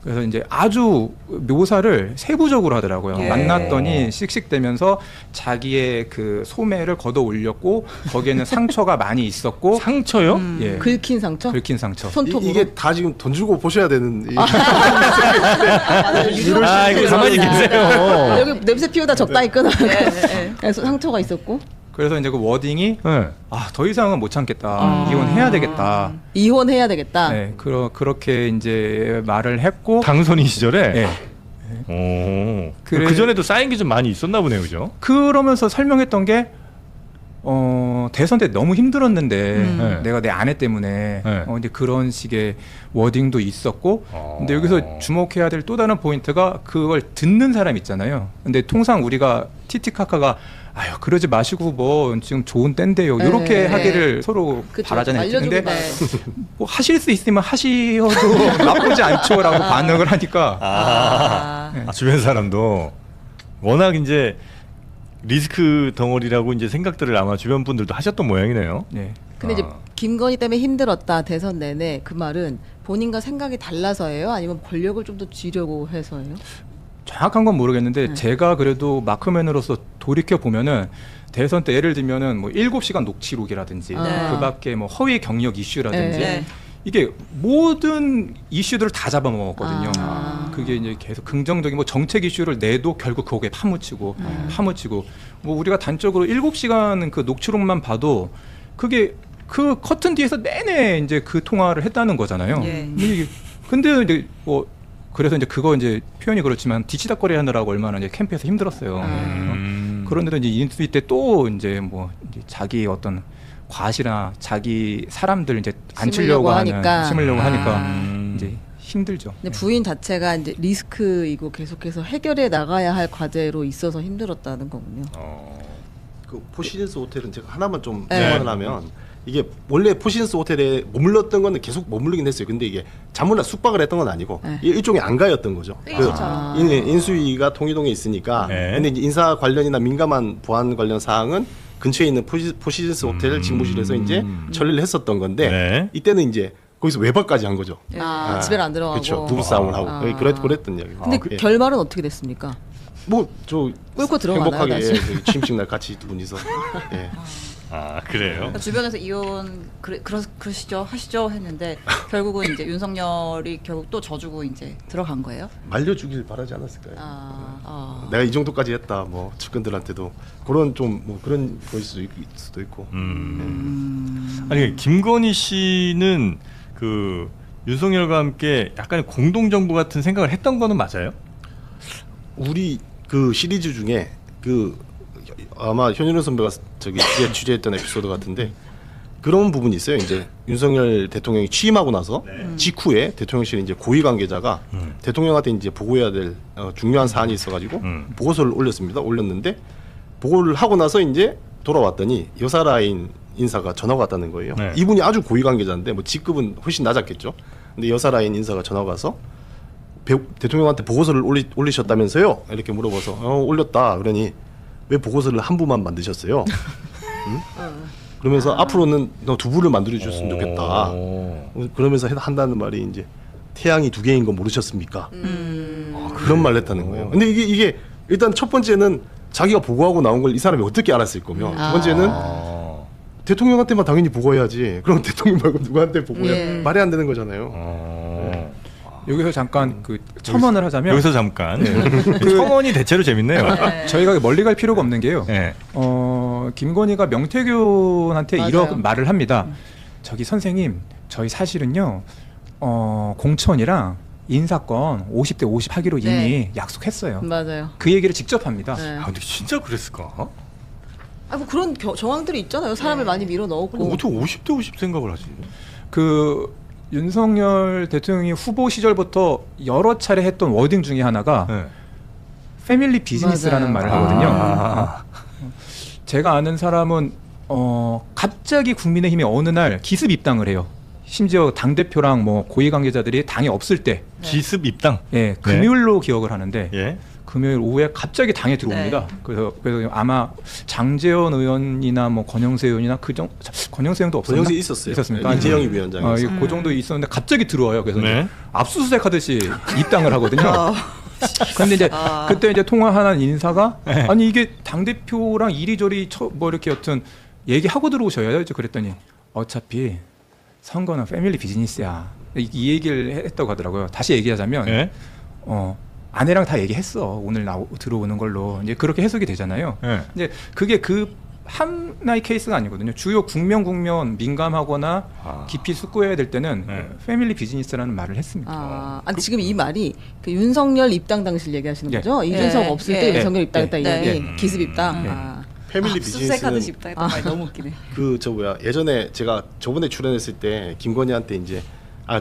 그래서 이제 아주 묘사를 세부적으로 하더라고요. 예. 만났더니 씩씩대면서 자기의 그 소매를 걷어 올렸고 거기에는 상처가 많이 있었고 상처요? 예. 긁힌 상처? 긁힌 상처. 손톱으로? 이게 다 지금 돈 주고 보셔야 되는 이거 가만히 계세요. 여기 냄새 피우다 적당히 끊어. 그래서 상처가 있었고 그래서 이제 그 워딩이 네. 더 이상은 못 참겠다. 이혼해야 되겠다. 이혼해야 되겠다. 네, 그렇게 이제 말을 했고 당선인 시절에. 예. 오. 그래- 그 전에도 쌓인 게 좀 많이 있었나 보네요, 그죠? 그러면서 설명했던 게 대선 때 너무 힘들었는데 네. 내가 내 아내 때문에 네. 이제 그런 식의 워딩도 있었고 근데 여기서 주목해야 될 또 다른 포인트가 그걸 듣는 사람 있잖아요. 근데 통상 우리가 티티카카가 아유 그러지 마시고 뭐 지금 좋은 때인데요. 이렇게 네. 하기를 서로 그쵸. 바라잖아요. 알려주고 근데 봐요. 뭐 하실 수 있으면 하시어도 나쁘지 않죠라고 반응을 하니까 주변 사람도 워낙 이제 리스크 덩어리라고 이제 생각들을 아마 주변 분들도 하셨던 모양이네요. 네. 근데 이제 김건희 때문에 힘들었다 대선 내내 그 말은 본인과 생각이 달라서예요? 아니면 권력을 좀 더 쥐려고 해서예요? 정확한 건 모르겠는데 제가 그래도 마크맨으로서 돌이켜 보면은 대선 때 예를 들면은 뭐 7시간 녹취록이라든지 네. 그밖에 뭐 허위 경력 이슈라든지 네. 이게 모든 이슈들을 다 잡아먹었거든요. 아. 그게 이제 계속 긍정적인 뭐 정책 이슈를 내도 결국 거기에 파묻히고 뭐 우리가 단적으로 7시간 그 녹취록만 봐도 그게 그 커튼 뒤에서 내내 이제 그 통화를 했다는 거잖아요. 예. 근데 이제 뭐 그래서 이제 그거 이제 표현이 그렇지만 뒤치다거리 하느라고 얼마나 이제 캠프에서 힘들었어요. 그런데도 이제 인수위 때 또 이제 뭐 이제 자기 어떤 과시나 자기 사람들 이제 앉히려고 심으려고 하니까 이제 힘들죠. 근데 부인 자체가 이제 리스크이고 계속해서 해결해 나가야 할 과제로 있어서 힘들었다는 거군요. 그 포시즌스 호텔은 제가 하나만 좀 네. 설명을 하면 이게 원래 포시즌스 호텔에 머물렀던 거는 계속 머물르긴 했어요. 근데 이게 자문이나 숙박을 했던 건 아니고 네. 일종의 안가였던 거죠. 인수위가 통이동에 있으니까. 네. 근데 이제 인사 관련이나 민감한 보안 관련 사항은 근처에 있는 포시즌스 호텔 집무실에서 이제 처리를 했었던 건데 네. 이때는 이제 거기서 외박까지 한 거죠. 집에 안 들어가고. 그렇죠. 부부싸움을 하고 그랬던 이야기. 근데 그 결말은 어떻게 됐습니까? 뭐저 꿇고 들어가나요, 행복하게 다시? 취임식 날 같이 두 분이서. 예. 그래요? 그러니까 주변에서 이혼 그러시죠 하시죠 했는데 결국은 이제 윤석열이 결국 또 져주고 이제 들어간 거예요. 말려주길 바라지 않았을까요? 내가 이 정도까지 했다. 뭐 측근들한테도 그런 좀 뭐 그런 거일 수도 있고. 아니 김건희 씨는 그 윤석열과 함께 약간의 공동 정부 같은 생각을 했던 거는 맞아요? 우리 그 시리즈 중에 그 아마 현윤호 선배가 저기 취재했던 에피소드 같은데 그런 부분이 있어요. 이제 윤석열 대통령이 취임하고 나서 직후에 대통령실 이제 고위 관계자가 대통령한테 이제 보고해야 될 중요한 사안이 있어가지고 보고서를 올렸는데 보고를 하고 나서 이제 돌아왔더니 여사라인 인사가 전화가 왔다는 거예요. 네. 이분이 아주 고위 관계자인데 뭐 직급은 훨씬 낮았겠죠. 근데 여사라인 인사가 전화가 와서 대통령한테 보고서를 올리셨다면서요? 이렇게 물어봐서 올렸다. 그러니 왜 보고서를 한 부만 만드셨어요? 응? 그러면서 앞으로는 너 두 부를 만들어 주셨으면 좋겠다. 그러면서 한다는 말이 이제 태양이 두 개인 거 모르셨습니까? 그런 말을 했다는 거예요. 근데 이게 일단 첫 번째는 자기가 보고하고 나온 걸 이 사람이 어떻게 알았을 거며 두 번째는 대통령한테만 당연히 보고해야지. 그럼 대통령 말고 누구한테 보고해? 말이 안 되는 거잖아요. 여기서 잠깐 그 첨언을 하자면 여기서 잠깐 첨언이 대체로 재밌네요. 저희가 멀리 갈 필요가 없는 게요. 네. 김건희가 명태균한테 맞아요. 이런 말을 합니다. 저기 선생님, 저희 사실은요, 공천이랑 인사권 50대 50 하기로 이미 네. 약속했어요. 맞아요. 그 얘기를 직접 합니다. 네. 근데 진짜 그랬을까? 뭐 그런 정황들이 있잖아요. 사람을 많이 밀어 넣었고. 어떻게 50대 50 생각을 하지? 그 윤석열 대통령이 후보 시절부터 여러 차례 했던 워딩 중에 하나가 네. 패밀리 비즈니스라는 맞아요. 말을 하거든요. 제가 아는 사람은 갑자기 국민의힘이 어느 날 기습 입당을 해요. 심지어 당 대표랑 뭐 고위 관계자들이 당에 없을 때, 기습 입당. 예, 금요일로 기억을 하는데 예. 금요일 오후에 갑자기 당에 들어옵니다. 그래서 아마 장제원 의원이나 뭐 권영세 의원이나 권영세 의원도 없었나? 권영세 있었어요. 있었습니까? 이재영이 위원장이었어요. 그 정도 있었는데 갑자기 들어와요. 그래서 네. 이제 압수수색 하듯이 입당을 하거든요. 그런데 이제 그때 이제 통화하는 인사가 아니 이게 당 대표랑 이리저리 뭐 이렇게 여튼 얘기하고 들어오셔야 이제 그랬더니 어차피 선거는 패밀리 비즈니스야. 이 얘기를 했다고 하더라고요. 다시 얘기하자면 예. 아내랑 다 얘기했어. 오늘 들어오는 걸로. 이제 그렇게 해석이 되잖아요. 예. 이제 그게 그 하나의 케이스가 아니거든요. 주요 국면 민감하거나 깊이 숙고해야 될 때는 네. 패밀리 비즈니스라는 말을 했습니다. 아니 지금 이 말이 그 윤석열 입당 당시를 얘기하시는 예. 거죠? 이준석 예. 없을 때 예. 윤석열 입당했다 이 예. 얘기. 예. 기습 입당. 예. 패밀리 압수수색하듯이 비즈니스는 입다 했던 말이 너무 웃기네. 그 저 뭐야 예전에 제가 저번에 출연했을 때 김건희한테 이제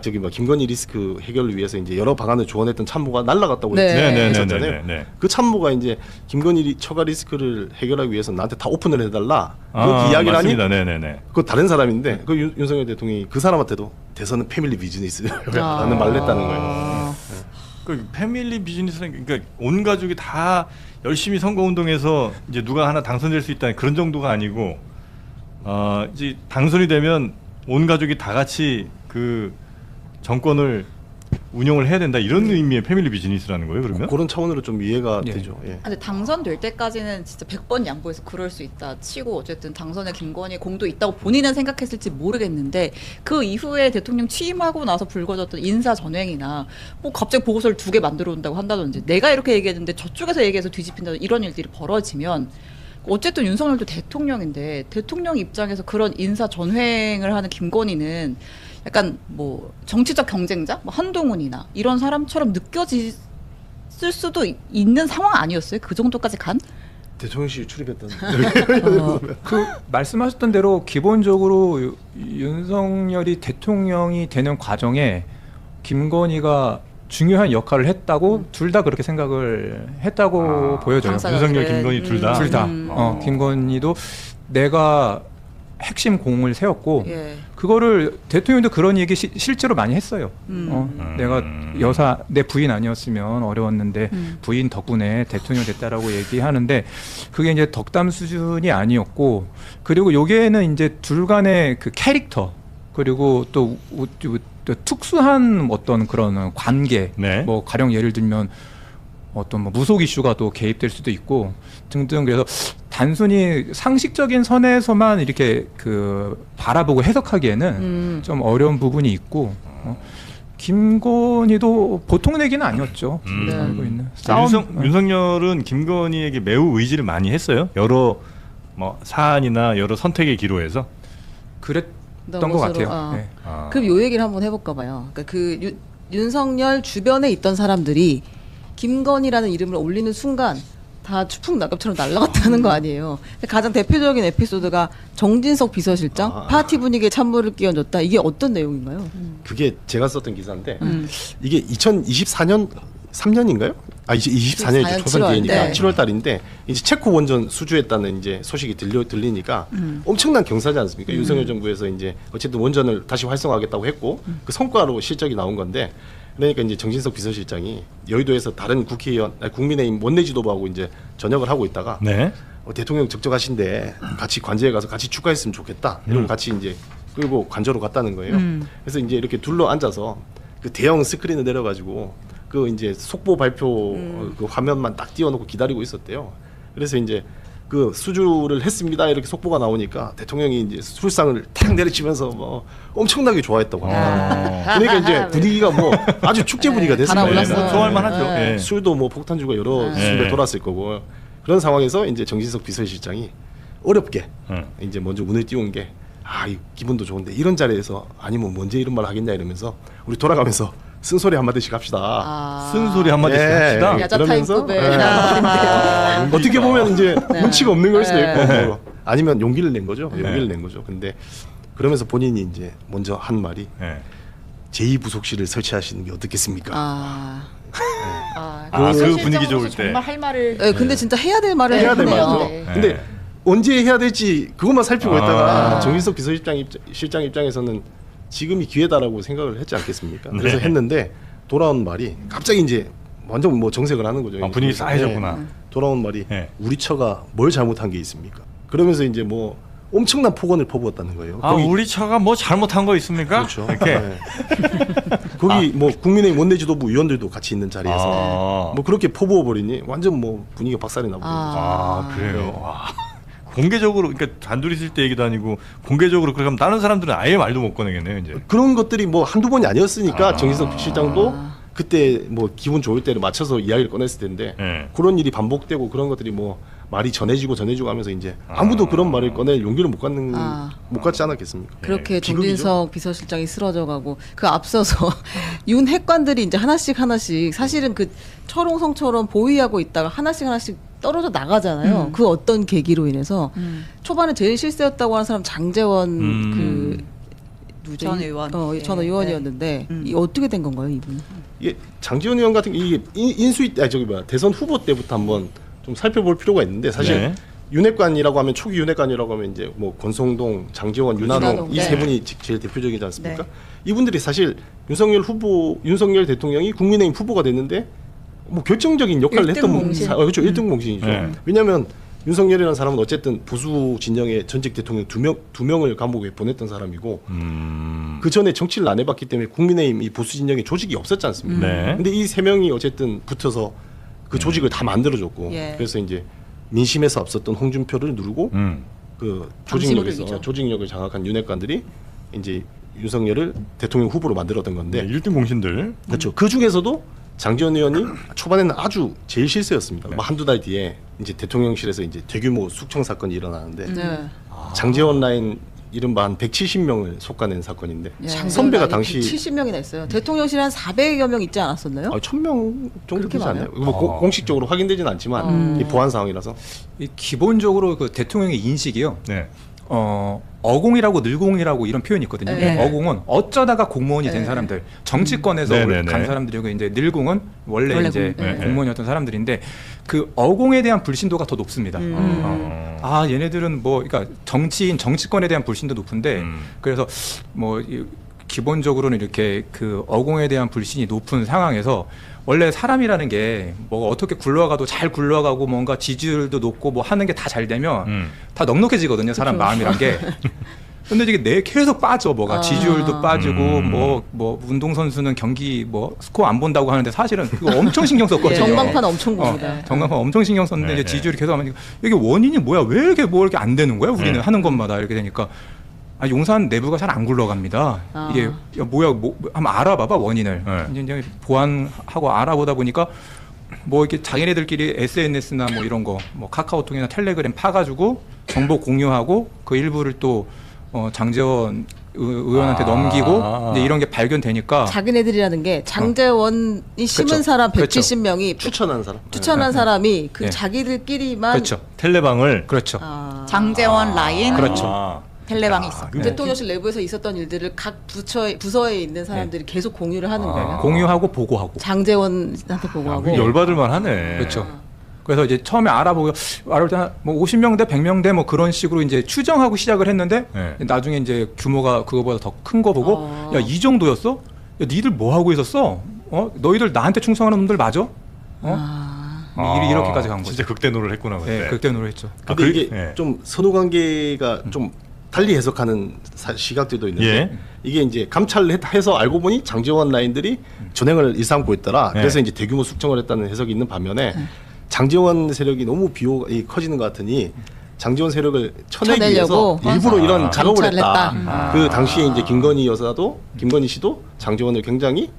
저기 뭐 김건희 리스크 해결을 위해서 이제 여러 방안을 조언했던 참모가 날라갔다고 네. 했었잖아요. 네. 그 참모가 이제 김건희 처가 리스크를 해결하기 위해서 나한테 다 오픈을 해달라. 그 아, 이야기를 하니 맞습니다. 네네네. 그 다른 사람인데 그 윤석열 대통령이 그 사람한테도 대선은 패밀리 비즈니스라는 말을 했다는 거예요. 그 패밀리 비즈니스는 그러니까 온 가족이 다 열심히 선거 운동해서 이제 누가 하나 당선될 수 있다는 그런 정도가 아니고 이제 당선이 되면 온 가족이 다 같이 그 정권을 운영을 해야 된다 이런 의미의 패밀리 비즈니스라는 거예요. 그러면? 그런 차원으로 좀 이해가 예. 되죠. 예. 근데 당선될 때까지는 진짜 100번 양보해서 그럴 수 있다 치고 어쨌든 당선에 김건희의 공도 있다고 본인은 생각했을지 모르겠는데 그 이후에 대통령 취임하고 나서 불거졌던 인사 전횡이나 뭐 갑자기 보고서를 2개 만들어 온다고 한다든지 내가 이렇게 얘기했는데 저쪽에서 얘기해서 뒤집힌다든지 이런 일들이 벌어지면 어쨌든 윤석열도 대통령인데 대통령 입장에서 그런 인사 전횡을 하는 김건희는 약간 뭐 정치적 경쟁자, 뭐 한동훈이나 이런 사람처럼 느껴질 수도 있는 상황 아니었어요? 그 정도까지 간? 대통령실 출입했던 그 말씀하셨던 대로 기본적으로 윤석열이 대통령이 되는 과정에 김건희가 중요한 역할을 했다고 둘 다 그렇게 생각을 했다고 보여져요. 당사자들은. 윤석열, 김건희 둘 다. 둘 다. 김건희도 내가 핵심 공을 세웠고 예. 그거를 대통령도 그런 얘기 실제로 많이 했어요. 내가 내 부인 아니었으면 어려웠는데 부인 덕분에 대통령 됐다라고 얘기하는데 그게 이제 덕담 수준이 아니었고 그리고 요게는 이제 둘 간의 그 캐릭터 그리고 또 특수한 어떤 그런 관계 네. 뭐 가령 예를 들면 어떤 뭐 무속 이슈가 또 개입될 수도 있고 등등 그래서 단순히 상식적인 선에서만 이렇게 그 바라보고 해석하기에는 좀 어려운 부분이 있고 김건희도 보통 내기는 아니었죠. 네. 알고 있는 싸움. 윤석열은 김건희에게 매우 의지를 많이 했어요. 여러 뭐 사안이나 여러 선택의 기로에서. 그랬던 너무 것 서로, 같아요. 네. 그럼 요 얘기를 한번 해볼까 봐요. 그러니까 그 윤석열 주변에 있던 사람들이 김건희라는 이름을 올리는 순간 다 추풍 낙엽처럼 날아갔다는 거 아니에요. 가장 대표적인 에피소드가 정진석 비서실장 파티 분위기에 찬물을 끼얹었다. 이게 어떤 내용인가요? 그게 제가 썼던 기사인데 이게 2024년 3년인가요? 24년이죠. 24년 초선 기회니까 7월. 7월 달인데 이제 체코 원전 수주했다는 이제 소식이 들리니까 엄청난 경사지 않습니까? 윤석열 정부에서 이제 어쨌든 원전을 다시 활성화하겠다고 했고 그 성과로 실적이 나온 건데 그러니까 이제 정진석 비서실장이 여의도에서 다른 국회의원, 국민의힘 원내 지도부하고 이제 저녁을 하고 있다가 네. 대통령 적적하신데 같이 관저에 가서 같이 축하했으면 좋겠다. 이러고 같이 이제 끌고 관저로 갔다는 거예요. 그래서 이제 이렇게 둘러 앉아서 그 대형 스크린을 내려가지고 그 이제 속보 발표 그 화면만 딱 띄워놓고 기다리고 있었대요. 그래서 이제 그 수주를 했습니다 이렇게 속보가 나오니까 대통령이 이제 술상을 탁 내리치면서 뭐 엄청나게 좋아했다고 합니다. 그러니까 이제 분위기가 뭐 아주 축제 분위기가 됐습니다. 달아올랐어요. 뭐 좋아할만 하죠. 네. 예. 술도 뭐 폭탄주가 여러 네. 술에 돌았을 거고 그런 상황에서 이제 정진석 비서실장이 어렵게 이제 먼저 운을 띄운 게 이 기분도 좋은데 이런 자리에서 아니면 언제 이런 말 하겠냐 이러면서 우리 돌아가면서 쓴소리 한마디씩 합시다. 쓴소리 한마디씩 합시다. 야자 그러면서 타임급에 어떻게 보면 이제 눈치가 없는 걸 수도 있고 네. 뭐 아니면 용기를 낸 거죠. 용기를 낸 거죠. 근데 그러면서 본인이 이제 먼저 한 말이 네. 제2부속실을 설치하시는 게 어떻겠습니까? 그 분위기 좋을 때. 정말 할 말을 네, 근데 진짜 해야 될 말을 해야 될 했네요. 말이죠. 네. 근데 언제 해야 될지 그것만 살피고 있다가 아. 정진석 비서실장 입장에서는 지금이 기회다라고 생각을 했지 않겠습니까? 그래서 네. 했는데 돌아온 말이 갑자기 이제 완전 뭐 정색을 하는 거죠. 분위기 싸해졌구나. 네. 돌아온 말이 네. 우리 처가 뭘 잘못한 게 있습니까? 그러면서 이제 뭐 엄청난 폭언을 퍼부었다는 거예요. 거기 우리 처가 뭐 잘못한 거 있습니까? 그렇죠. 이렇게. 네. 거기 뭐 국민의힘 원내지도부 의원들도 같이 있는 자리에서 뭐 그렇게 퍼부어 버리니 완전 뭐 분위기가 박살이 나버리죠. 그래요. 와. 공개적으로 그러니까 단둘이 있을 때 얘기도 아니고 공개적으로 그러면 다른 사람들은 아예 말도 못 꺼내겠네요 이제. 그런 것들이 뭐 한두 번이 아니었으니까 정진석 실장도 그때 뭐 기분 좋을 때를 맞춰서 이야기를 꺼냈을 텐데 네. 그런 일이 반복되고 그런 것들이 뭐 말이 전해지고 하면서 이제 아무도 그런 말을 꺼낼 용기를 못 갖지 않았겠습니까? 그렇게 비극이죠. 정진석 비서실장이 쓰러져가고 그 앞서서 윤 핵관들이 이제 하나씩 사실은 그 철옹성처럼 보위하고 있다가 하나씩 떨어져 나가잖아요. 그 어떤 계기로 인해서 초반에 제일 실세였다고 하는 사람 장제원 그 누구죠? 전 의원. 전 의원이었는데 이 어떻게 된 건가요, 이분? 이게 장지원 의원 같은 게 이게 인수위 대선 후보 때부터 한번 좀 살펴볼 필요가 있는데 사실 네. 윤핵관이라고 하면 초기 윤핵관이라고 하면 이제 뭐 권성동, 장지원, 윤한홍 윤한홍, 이 네. 세 분이 제일 대표적이지 않습니까? 이분들이 사실 윤석열 대통령이 국민의힘 후보가 됐는데 뭐 결정적인 역할을 일등 했던 공신. 그렇죠. 1등 공신이죠. 네. 왜냐하면 윤석열이라는 사람은 어쨌든 보수 진영의 전직 대통령 두 명을 감옥에 보냈던 사람이고 그 전에 정치를 안 해봤기 때문에 국민의힘 이 보수 진영의 조직이 없었지 않습니까? 네. 근데 이 세 명이 어쨌든 붙어서 그 조직을 다 만들어줬고 예. 그래서 이제 민심에서 앞섰던 홍준표를 누르고 그 당심을 조직력에서 이기죠. 조직력을 장악한 윤핵관들이 이제 윤석열을 대통령 후보로 만들었던 건데 네, 1등 공신들. 그렇죠. 그 중에서도 장지원 의원이 초반에는 아주 제일 실세였습니다. 뭐 한두 달 뒤에 이제 대통령실에서 이제 대규모 숙청 사건이 일어나는데 네. 장지원 라인 이른바 한 170명을 속아낸 사건인데 장제원 선배가 라인이 당시 70명이나 있어요. 대통령실 한 400여 명 있지 않았었나요? 1000명 정도 그렇게 되지 않나요? 많아요? 뭐 공식적으로 확인되지는 않지만 이 보안 상황이라서 이 기본적으로 그 대통령의 인식이요. 네. 어공이라고 늘공이라고 이런 표현이 있거든요. 네. 어공은 어쩌다가 공무원이 된 네. 사람들, 정치권에서 네네네. 간 사람들이고 이제 늘공은 원래 이제 공- 네. 공무원이었던 사람들인데 그 어공에 대한 불신도가 더 높습니다. 아 얘네들은 뭐 그러니까 정치권에 대한 불신도 높은데 그래서 뭐 기본적으로는 이렇게 그 어공에 대한 불신이 높은 상황에서 원래 사람이라는 게 뭐 어떻게 굴러가도 잘 굴러가고 뭔가 지지율도 높고 뭐 하는 게 다 잘 되면 다 넉넉해지거든요. 사람 마음이란 게. 근데 이게 내 계속 빠져 뭐가 지지율도 빠지고 뭐 운동선수는 경기 뭐 스코어 안 본다고 하는데 사실은 그거 엄청 신경 썼거든요. 전광판 엄청 봅니다. 전광판 엄청 신경 썼는데 네, 이제 지지율이 계속 하면 이게 원인이 뭐야? 왜 이렇게 뭐 이렇게 안 되는 거야? 우리는 하는 것마다 이렇게 되니까 용산 내부가 잘 안 굴러갑니다. 이게 뭐야? 뭐 한번 알아봐봐 원인을. 이제 보완하고 알아보다 보니까 뭐 이렇게 자기네들끼리 SNS나 뭐 이런 거, 뭐 카카오톡이나 텔레그램 파가지고 정보 공유하고 그 일부를 또 장제원 의원한테 넘기고 이제 이런 게 발견되니까 자기네들이라는 게 장제원이 심은 그렇죠. 사람 그렇죠. 170명이 추천한 사람. 추천한 사람이 그 네. 자기들끼리만 그렇죠. 텔레방을. 그렇죠. 장제원 라인 그렇죠. 텔레방이 있어. 대통령실 내부에서 있었던 일들을 각 부서에 있는 사람들이 계속 공유를 하는 거예요. 공유하고 보고하고. 장제원한테 보고하고. 열받을만 하네. 그렇죠. 그래서 이제 처음에 알아볼 때 뭐 50명대, 100명대 뭐 그런 식으로 이제 추정하고 시작을 했는데 네. 나중에 이제 규모가 그거보다 더 큰 거 보고 야, 이 정도였어? 야, 니들 뭐 하고 있었어? 너희들 나한테 충성하는 놈들 맞아? 이렇게까지 간 거죠. 진짜 극대노를 했구나 그때. 네, 극대노를 했죠. 근데 이게 네. 좀 선후 관계가 좀 달리 해석하는 시각들도 있는데 예. 이게 이제 감찰을 해서 알고 보니 장제원 라인들이 전횡을 일삼고 있더라. 네. 그래서 이제 대규모 숙청을 했다는 해석이 있는 반면에 장제원 세력이 너무 비호가 커지는 것 같으니 장제원 세력을 쳐내기 위해서 쳐내려고 일부러 이런 작업을 감찰을 했다. 했다. 그 당시에 이제 김건희 씨도 장제원을 굉장히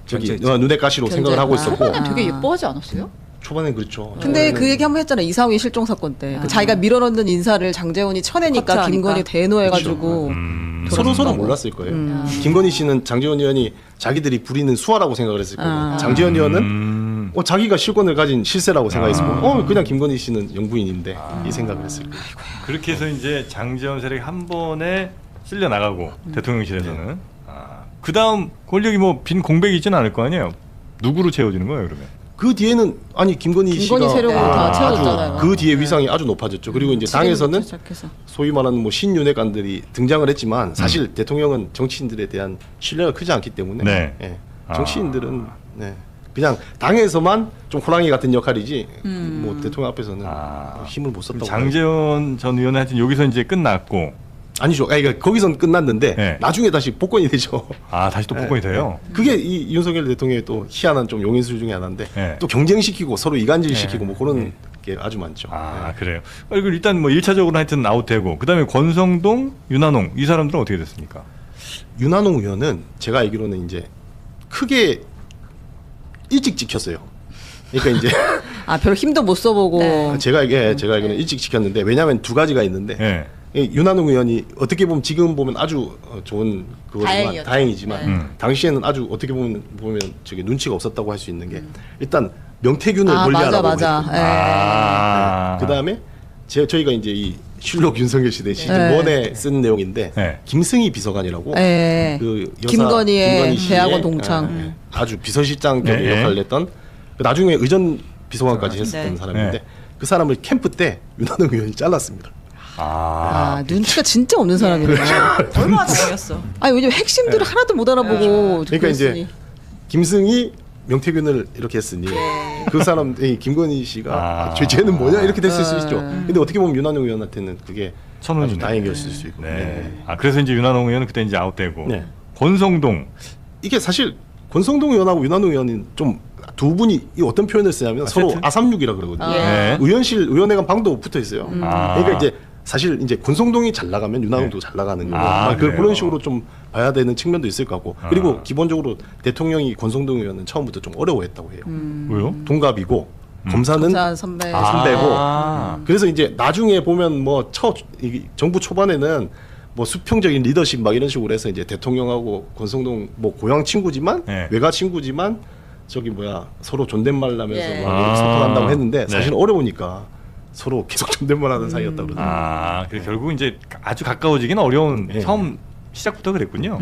저기 견제했죠. 눈의 가시로 생각을 하고 있었고 초반에 되게 예뻐하지 않았어요? 초반엔 그렇죠. 근데 그 얘기 한번 했잖아요. 이상희 실종 사건 때. 그 자기가 밀어넣는 인사를 장제원이 쳐내니까 커트하니까. 김건희 대노해가지고 서로서로 몰랐을 거예요. 김건희 씨는 장제원 의원이 자기들이 부리는 수화라고 생각을 했을 거예요. 장제원 의원은 자기가 실권을 가진 실세라고 생각했고 그냥 김건희 씨는 영부인인데 이 생각을 했을 거예요. 그렇게 해서 이제 장제원 세력이 한 번에 쓸려 나가고 대통령실에서는 그 다음 권력이 뭐 빈 공백이 있지는 않을 거 아니에요. 누구로 채워지는 거예요 그러면? 그 뒤에는 김건희 씨가 세력으로 다 채워졌잖아요. 그 뒤에 위상이 아주 높아졌죠. 그리고 이제 당에서는 시작해서. 소위 말하는 뭐 신윤회관들이 등장을 했지만 사실 대통령은 정치인들에 대한 신뢰가 크지 않기 때문에 네. 예, 정치인들은 그냥 당에서만 좀 호랑이 같은 역할이지 뭐 대통령 앞에서는 힘을 못 썼다고. 장제원 전 의원은 하여튼 여기서 이제 끝났고. 아니죠. 그러니까 거기선 끝났는데 네. 나중에 다시 복권이 되죠. 다시 또 복권이 돼요. 그게 이 윤석열 대통령의 또 희한한 좀 용인술 중에 하나인데 네. 또 경쟁시키고 서로 이간질시키고 뭐 그런 게 아주 많죠. 그래요. 그리고 일단 뭐 1차적으로 하여튼 아웃되고 그다음에 권성동, 윤한홍 이 사람들은 어떻게 됐습니까? 윤한홍 의원은 제가 알기로는 이제 크게 일찍 찍혔어요. 그러니까 이제 별 힘도 못 써보고. 제가 알기로는 일찍 찍혔는데 왜냐하면 두 가지가 있는데 네. 이 윤한홍 의원이 어떻게 보면 지금 보면 아주 좋은 다행이었죠. 다행이지만 당시에는 아주 어떻게 보면 저기 눈치가 없었다고 할 수 있는 게 일단 명태균을 아, 멀리하라고 맞아. 했고. 예. 아. 그다음에 저희가 이제 이 실록 윤석열 시대 시즌 네. 1에 쓴 내용인데 네. 김승희 비서관이라고 예. 그 여사 김건희의 김건희 씨의, 대학원 동창. 아주 비서실장격의 네. 역할을 했던 그 나중에 의전 비서관까지 했었던 네. 사람인데 네. 그 사람을 캠프 때 윤한홍 의원이 잘랐습니다. 아. 아, 눈치가 진짜 없는 사람이네요. 얼마나 잘생겼어. 아니 왜냐면 핵심들을 하나도 못 알아보고 그러니까 그랬으니. 이제 김승희 명태균을 이렇게 했으니 그 사람 이 김건희 씨가 아. 쟤는 뭐냐 이렇게 됐을 수 아. 있죠. 근데 어떻게 보면 윤한홍 의원한테는 그게 아주 천운이네. 다행이었을 수 있고. 네. 네. 아 그래서 이제 윤한홍 의원은 그때 이제 아웃되고 네. 권성동. 이게 사실 권성동 의원하고 윤한홍 의원은 좀 두 분이 이 어떤 표현을 쓰냐면 서로 세트? 아삼육이라 그러거든요. 네. 의원회관 방도 붙어 있어요. 아. 그러니까 이제 사실 이제 권성동이 잘 나가면 윤한홍도 잘 나가는 거고 아, 그래요? 그런 식으로 좀 봐야 되는 측면도 있을 것 같고 그리고 기본적으로 대통령이 권성동 의원은 처음부터 좀 어려워했다고 해요. 왜요? 동갑이고 검사는 검사 선배. 선배고 아. 그래서 이제 나중에 보면 뭐 정부 초반에는 뭐 수평적인 리더십 막 이런 식으로 해서 이제 대통령하고 권성동 뭐 고향 친구지만 네. 외가 친구지만 저기 뭐야 서로 존댓말 하면서 예. 막 이렇게 소통한다고 했는데 네. 사실 어려우니까 서로 계속 존댓말하는 사이였다 그러더라고요. 아, 그래 결국 이제 아주 가까워지기는 어려운 네. 처음 시작부터 그랬군요.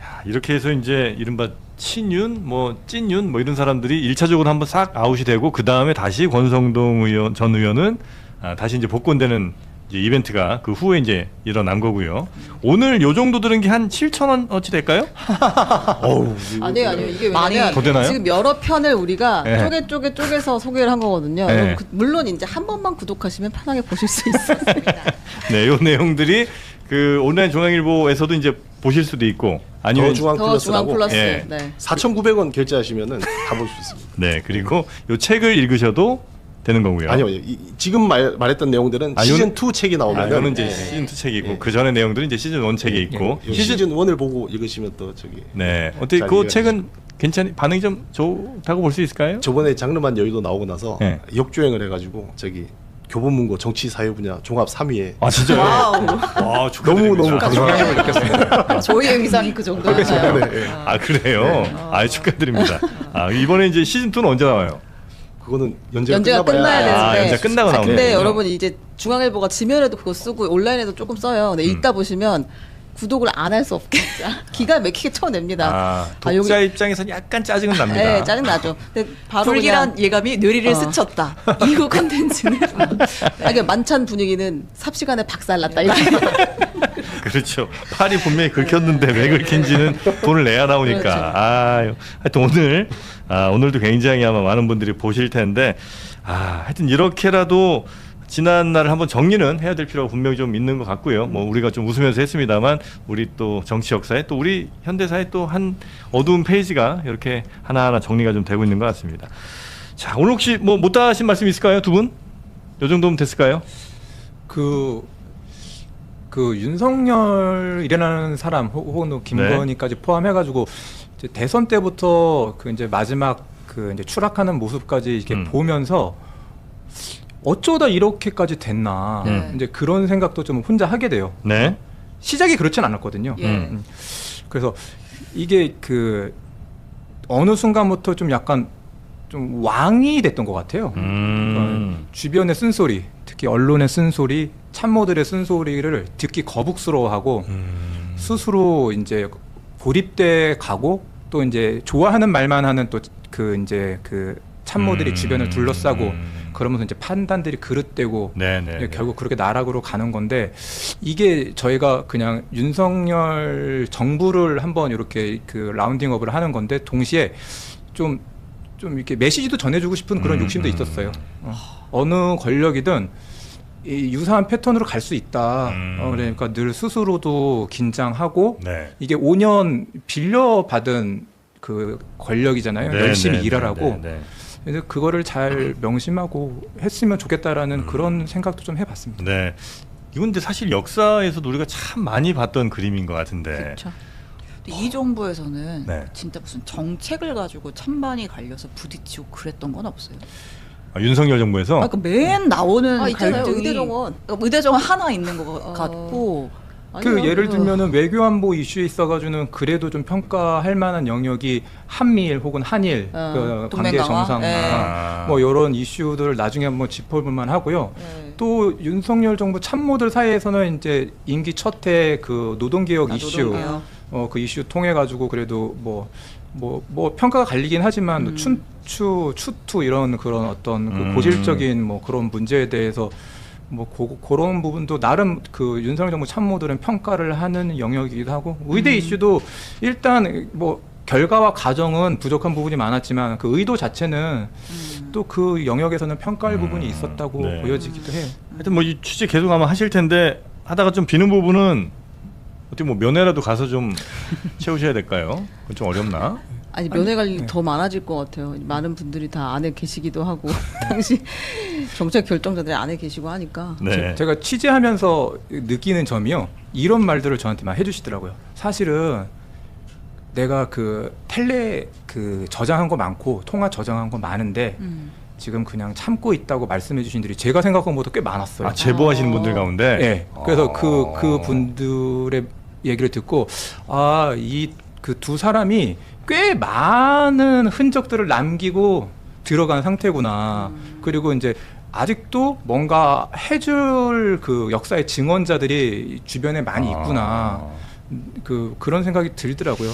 야, 이렇게 해서 이제 이른바 친윤, 뭐 찐윤, 뭐 이런 사람들이 1차적으로 한번 싹 아웃이 되고 그 다음에 다시 권성동 의원 전 의원은 다시 이제 복권되는 이제 이벤트가 그 후에 이제 일어난 거고요. 오늘 요 정도 들은 게 한 7,000원 어치 될까요? 어우, 아니에요. 이게 많이 왜냐면 더 되나요? 지금 여러 편을 우리가 네. 쪼개서 소개를 한 거거든요. 네. 여러분 물론 이제 한 번만 구독하시면 편하게 보실 수 있습니다. 네, 요 내용들이 그 온라인 중앙일보에서도 이제 보실 수도 있고 아니면 더 중앙 더 중앙 플러스라고 플러스. 예. 네. 4,900원 결제하시면은 다 볼 수 있습니다. 네, 그리고 요 책을 읽으셔도 되는 거고요. 아니요, 지금 말했던 내용들은 아, 시즌 요는- 2 책이 나오면 이거는 이제 네. 시즌 2 책이고 네. 그 전에 내용들은 이제 시즌 1 책에 있고 시즌 1을 보고 읽으시면 또 저기 네, 어떻게 잘 그 이해가 책은 반응이 좀 좋다고 볼 수 있을까요? 저번에 장르만 여의도 나오고 나서 네. 역주행을 해가지고 저기 교보문고 정치사회 분야 종합 3위에 아 진짜요? 와우. 와, 축하드립니다. 너무 영향력을 느꼈습니다. 저희의 위상이 그 정도였나요? 네. 아 그래요? 아 축하드립니다. 아 이번에 이제 시즌 2는 언제 나와요? 그거는 연재가 연재가 끝나봐야 끝나야 되는데. 아, 연재 끝나고 나오네요. 근데 여러분 이제 중앙일보가 지면에도 그거 쓰고 온라인에도 조금 써요. 근데 읽다 보시면 구독을 안 할 수 없게 기가 막히게 쳐냅니다. 아, 아, 독자 입장에서는 약간 짜증은 납니다. 네, 짜증 나죠. 근데 바로 불길한 그냥 예감이 뇌리를 스쳤다. 이후 컨텐츠는 이게 만찬 분위기는 삽시간에 박살났다 이렇게. 그렇죠. 팔이 분명히 긁혔는데 왜 긁힌지는 돈을 내야 나오니까. 그렇죠. 아, 하여튼 오늘도 굉장히 아마 많은 분들이 보실 텐데, 하여튼 이렇게라도 지난 날을 한번 정리는 해야 될 필요가 분명히 좀 있는 것 같고요. 뭐 우리가 좀 웃으면서 했습니다만, 우리 또 정치 역사에 또 우리 현대사에 또 한 어두운 페이지가 이렇게 하나하나 정리가 좀 되고 있는 것 같습니다. 자, 오늘 혹시 뭐 못다 하신 말씀 있을까요, 두 분? 요 정도면 됐을까요? 그 윤석열이라는 사람 혹은 네. 김건희까지 포함해가지고 이제 대선 때부터 그 이제 마지막 그 이제 추락하는 모습까지 이렇게 보면서 어쩌다 이렇게까지 됐나 네. 이제 그런 생각도 좀 혼자 하게 돼요. 네. 시작이 그렇진 않았거든요. 예. 그래서 이게 그 어느 순간부터 좀 약간 좀 왕이 됐던 것 같아요. 주변의 쓴소리, 특히 언론의 쓴소리, 참모들의 쓴소리를 듣기 거북스러워하고 스스로 이제 고립돼 가고 또 이제 좋아하는 말만 하는 또 그 이제 그 참모들이 주변을 둘러싸고 그러면서 이제 판단들이 그릇되고 네네. 결국 그렇게 나락으로 가는 건데 이게 저희가 그냥 윤석열 정부를 한번 이렇게 그 라운딩업을 하는 건데 동시에 좀 이렇게 메시지도 전해주고 싶은 그런 욕심도 있었어요. 어느 권력이든 이 유사한 패턴으로 갈 수 있다. 그러니까 늘 스스로도 긴장하고 네. 이게 5년 빌려받은 그 권력이잖아요. 네, 열심히 네, 일하라고. 네, 네. 그래서 그거를 잘 명심하고 했으면 좋겠다라는 그런 생각도 좀 해봤습니다. 네. 이건 근데 사실 역사에서도 우리가 참 많이 봤던 그림인 것 같은데. 그렇죠. 이 정부에서는 네. 진짜 무슨 정책을 가지고 찬반이 갈려서 부딪히고 그랬던 건 없어요. 윤석열 정부에서 그러니까 맨 나오는 있잖아요. 갈등이 의대정원. 의대정원 하나 있는 것 같고 아니요. 예를 들면은 외교안보 이슈에 있어가지고는 그래도 좀 평가할 만한 영역이 한미일 혹은 한일 그 동맹 관계 강화? 정상화 네. 뭐 이런 이슈들을 나중에 한번 짚어볼만 하고요. 네. 또 윤석열 정부 참모들 사이에서는 이제 임기 첫해 그 노동개혁 이슈 노동개혁. 그 이슈 통해 가지고 그래도 뭐 평가가 갈리긴 하지만 추투 이런 그런 어떤 그 고질적인 뭐 그런 문제에 대해서 뭐 그런 부분도 나름 그 윤석열 정부 참모들은 평가를 하는 영역이기도 하고 의대 이슈도 일단 뭐 결과와 과정은 부족한 부분이 많았지만 그 의도 자체는 또 그 영역에서는 평가할 부분이 있었다고 네. 보여지기도 해요. 하여튼 뭐 이 취재 계속 아마 하실 텐데 하다가 좀 비는 부분은 어떻게 뭐 면회라도 가서 좀 채우셔야 될까요? 그건 좀 어렵나? 아니 면회 갈 일이 더 많아질 것 같아요. 많은 분들이 다 안에 계시기도 하고 당시 정책 결정자들이 안에 계시고 하니까. 네. 제가 취재하면서 느끼는 점이요. 이런 말들을 저한테 막 해주시더라고요. 사실은 내가 그 텔레 그 저장한 거 많고 통화 저장한 거 많은데 지금 그냥 참고 있다고 말씀해 주신 분들이 제가 생각한 것보다 꽤 많았어요. 아, 제보하시는 분들 가운데. 네. 그래서 그 분들의 얘기를 듣고 이 그 두 사람이 꽤 많은 흔적들을 남기고 들어간 상태구나. 그리고 이제 아직도 뭔가 해줄 그 역사의 증언자들이 주변에 많이 있구나. 그런 생각이 들더라고요.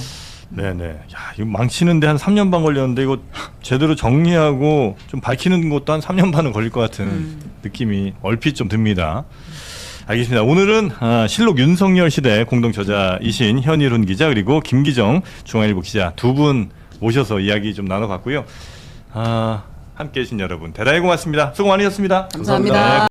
네네. 야, 이거 망치는데 한 3년 반 걸렸는데 이거 제대로 정리하고 좀 밝히는 것도 한 3년 반은 걸릴 것 같은 느낌이 얼핏 좀 듭니다. 알겠습니다. 오늘은 실록 윤석열 시대 공동 저자이신 현일훈 기자 그리고 김기정 중앙일보 기자 두 분 모셔서 이야기 좀 나눠봤고요. 함께해 주신 여러분 대단히 고맙습니다. 수고 많으셨습니다. 감사합니다.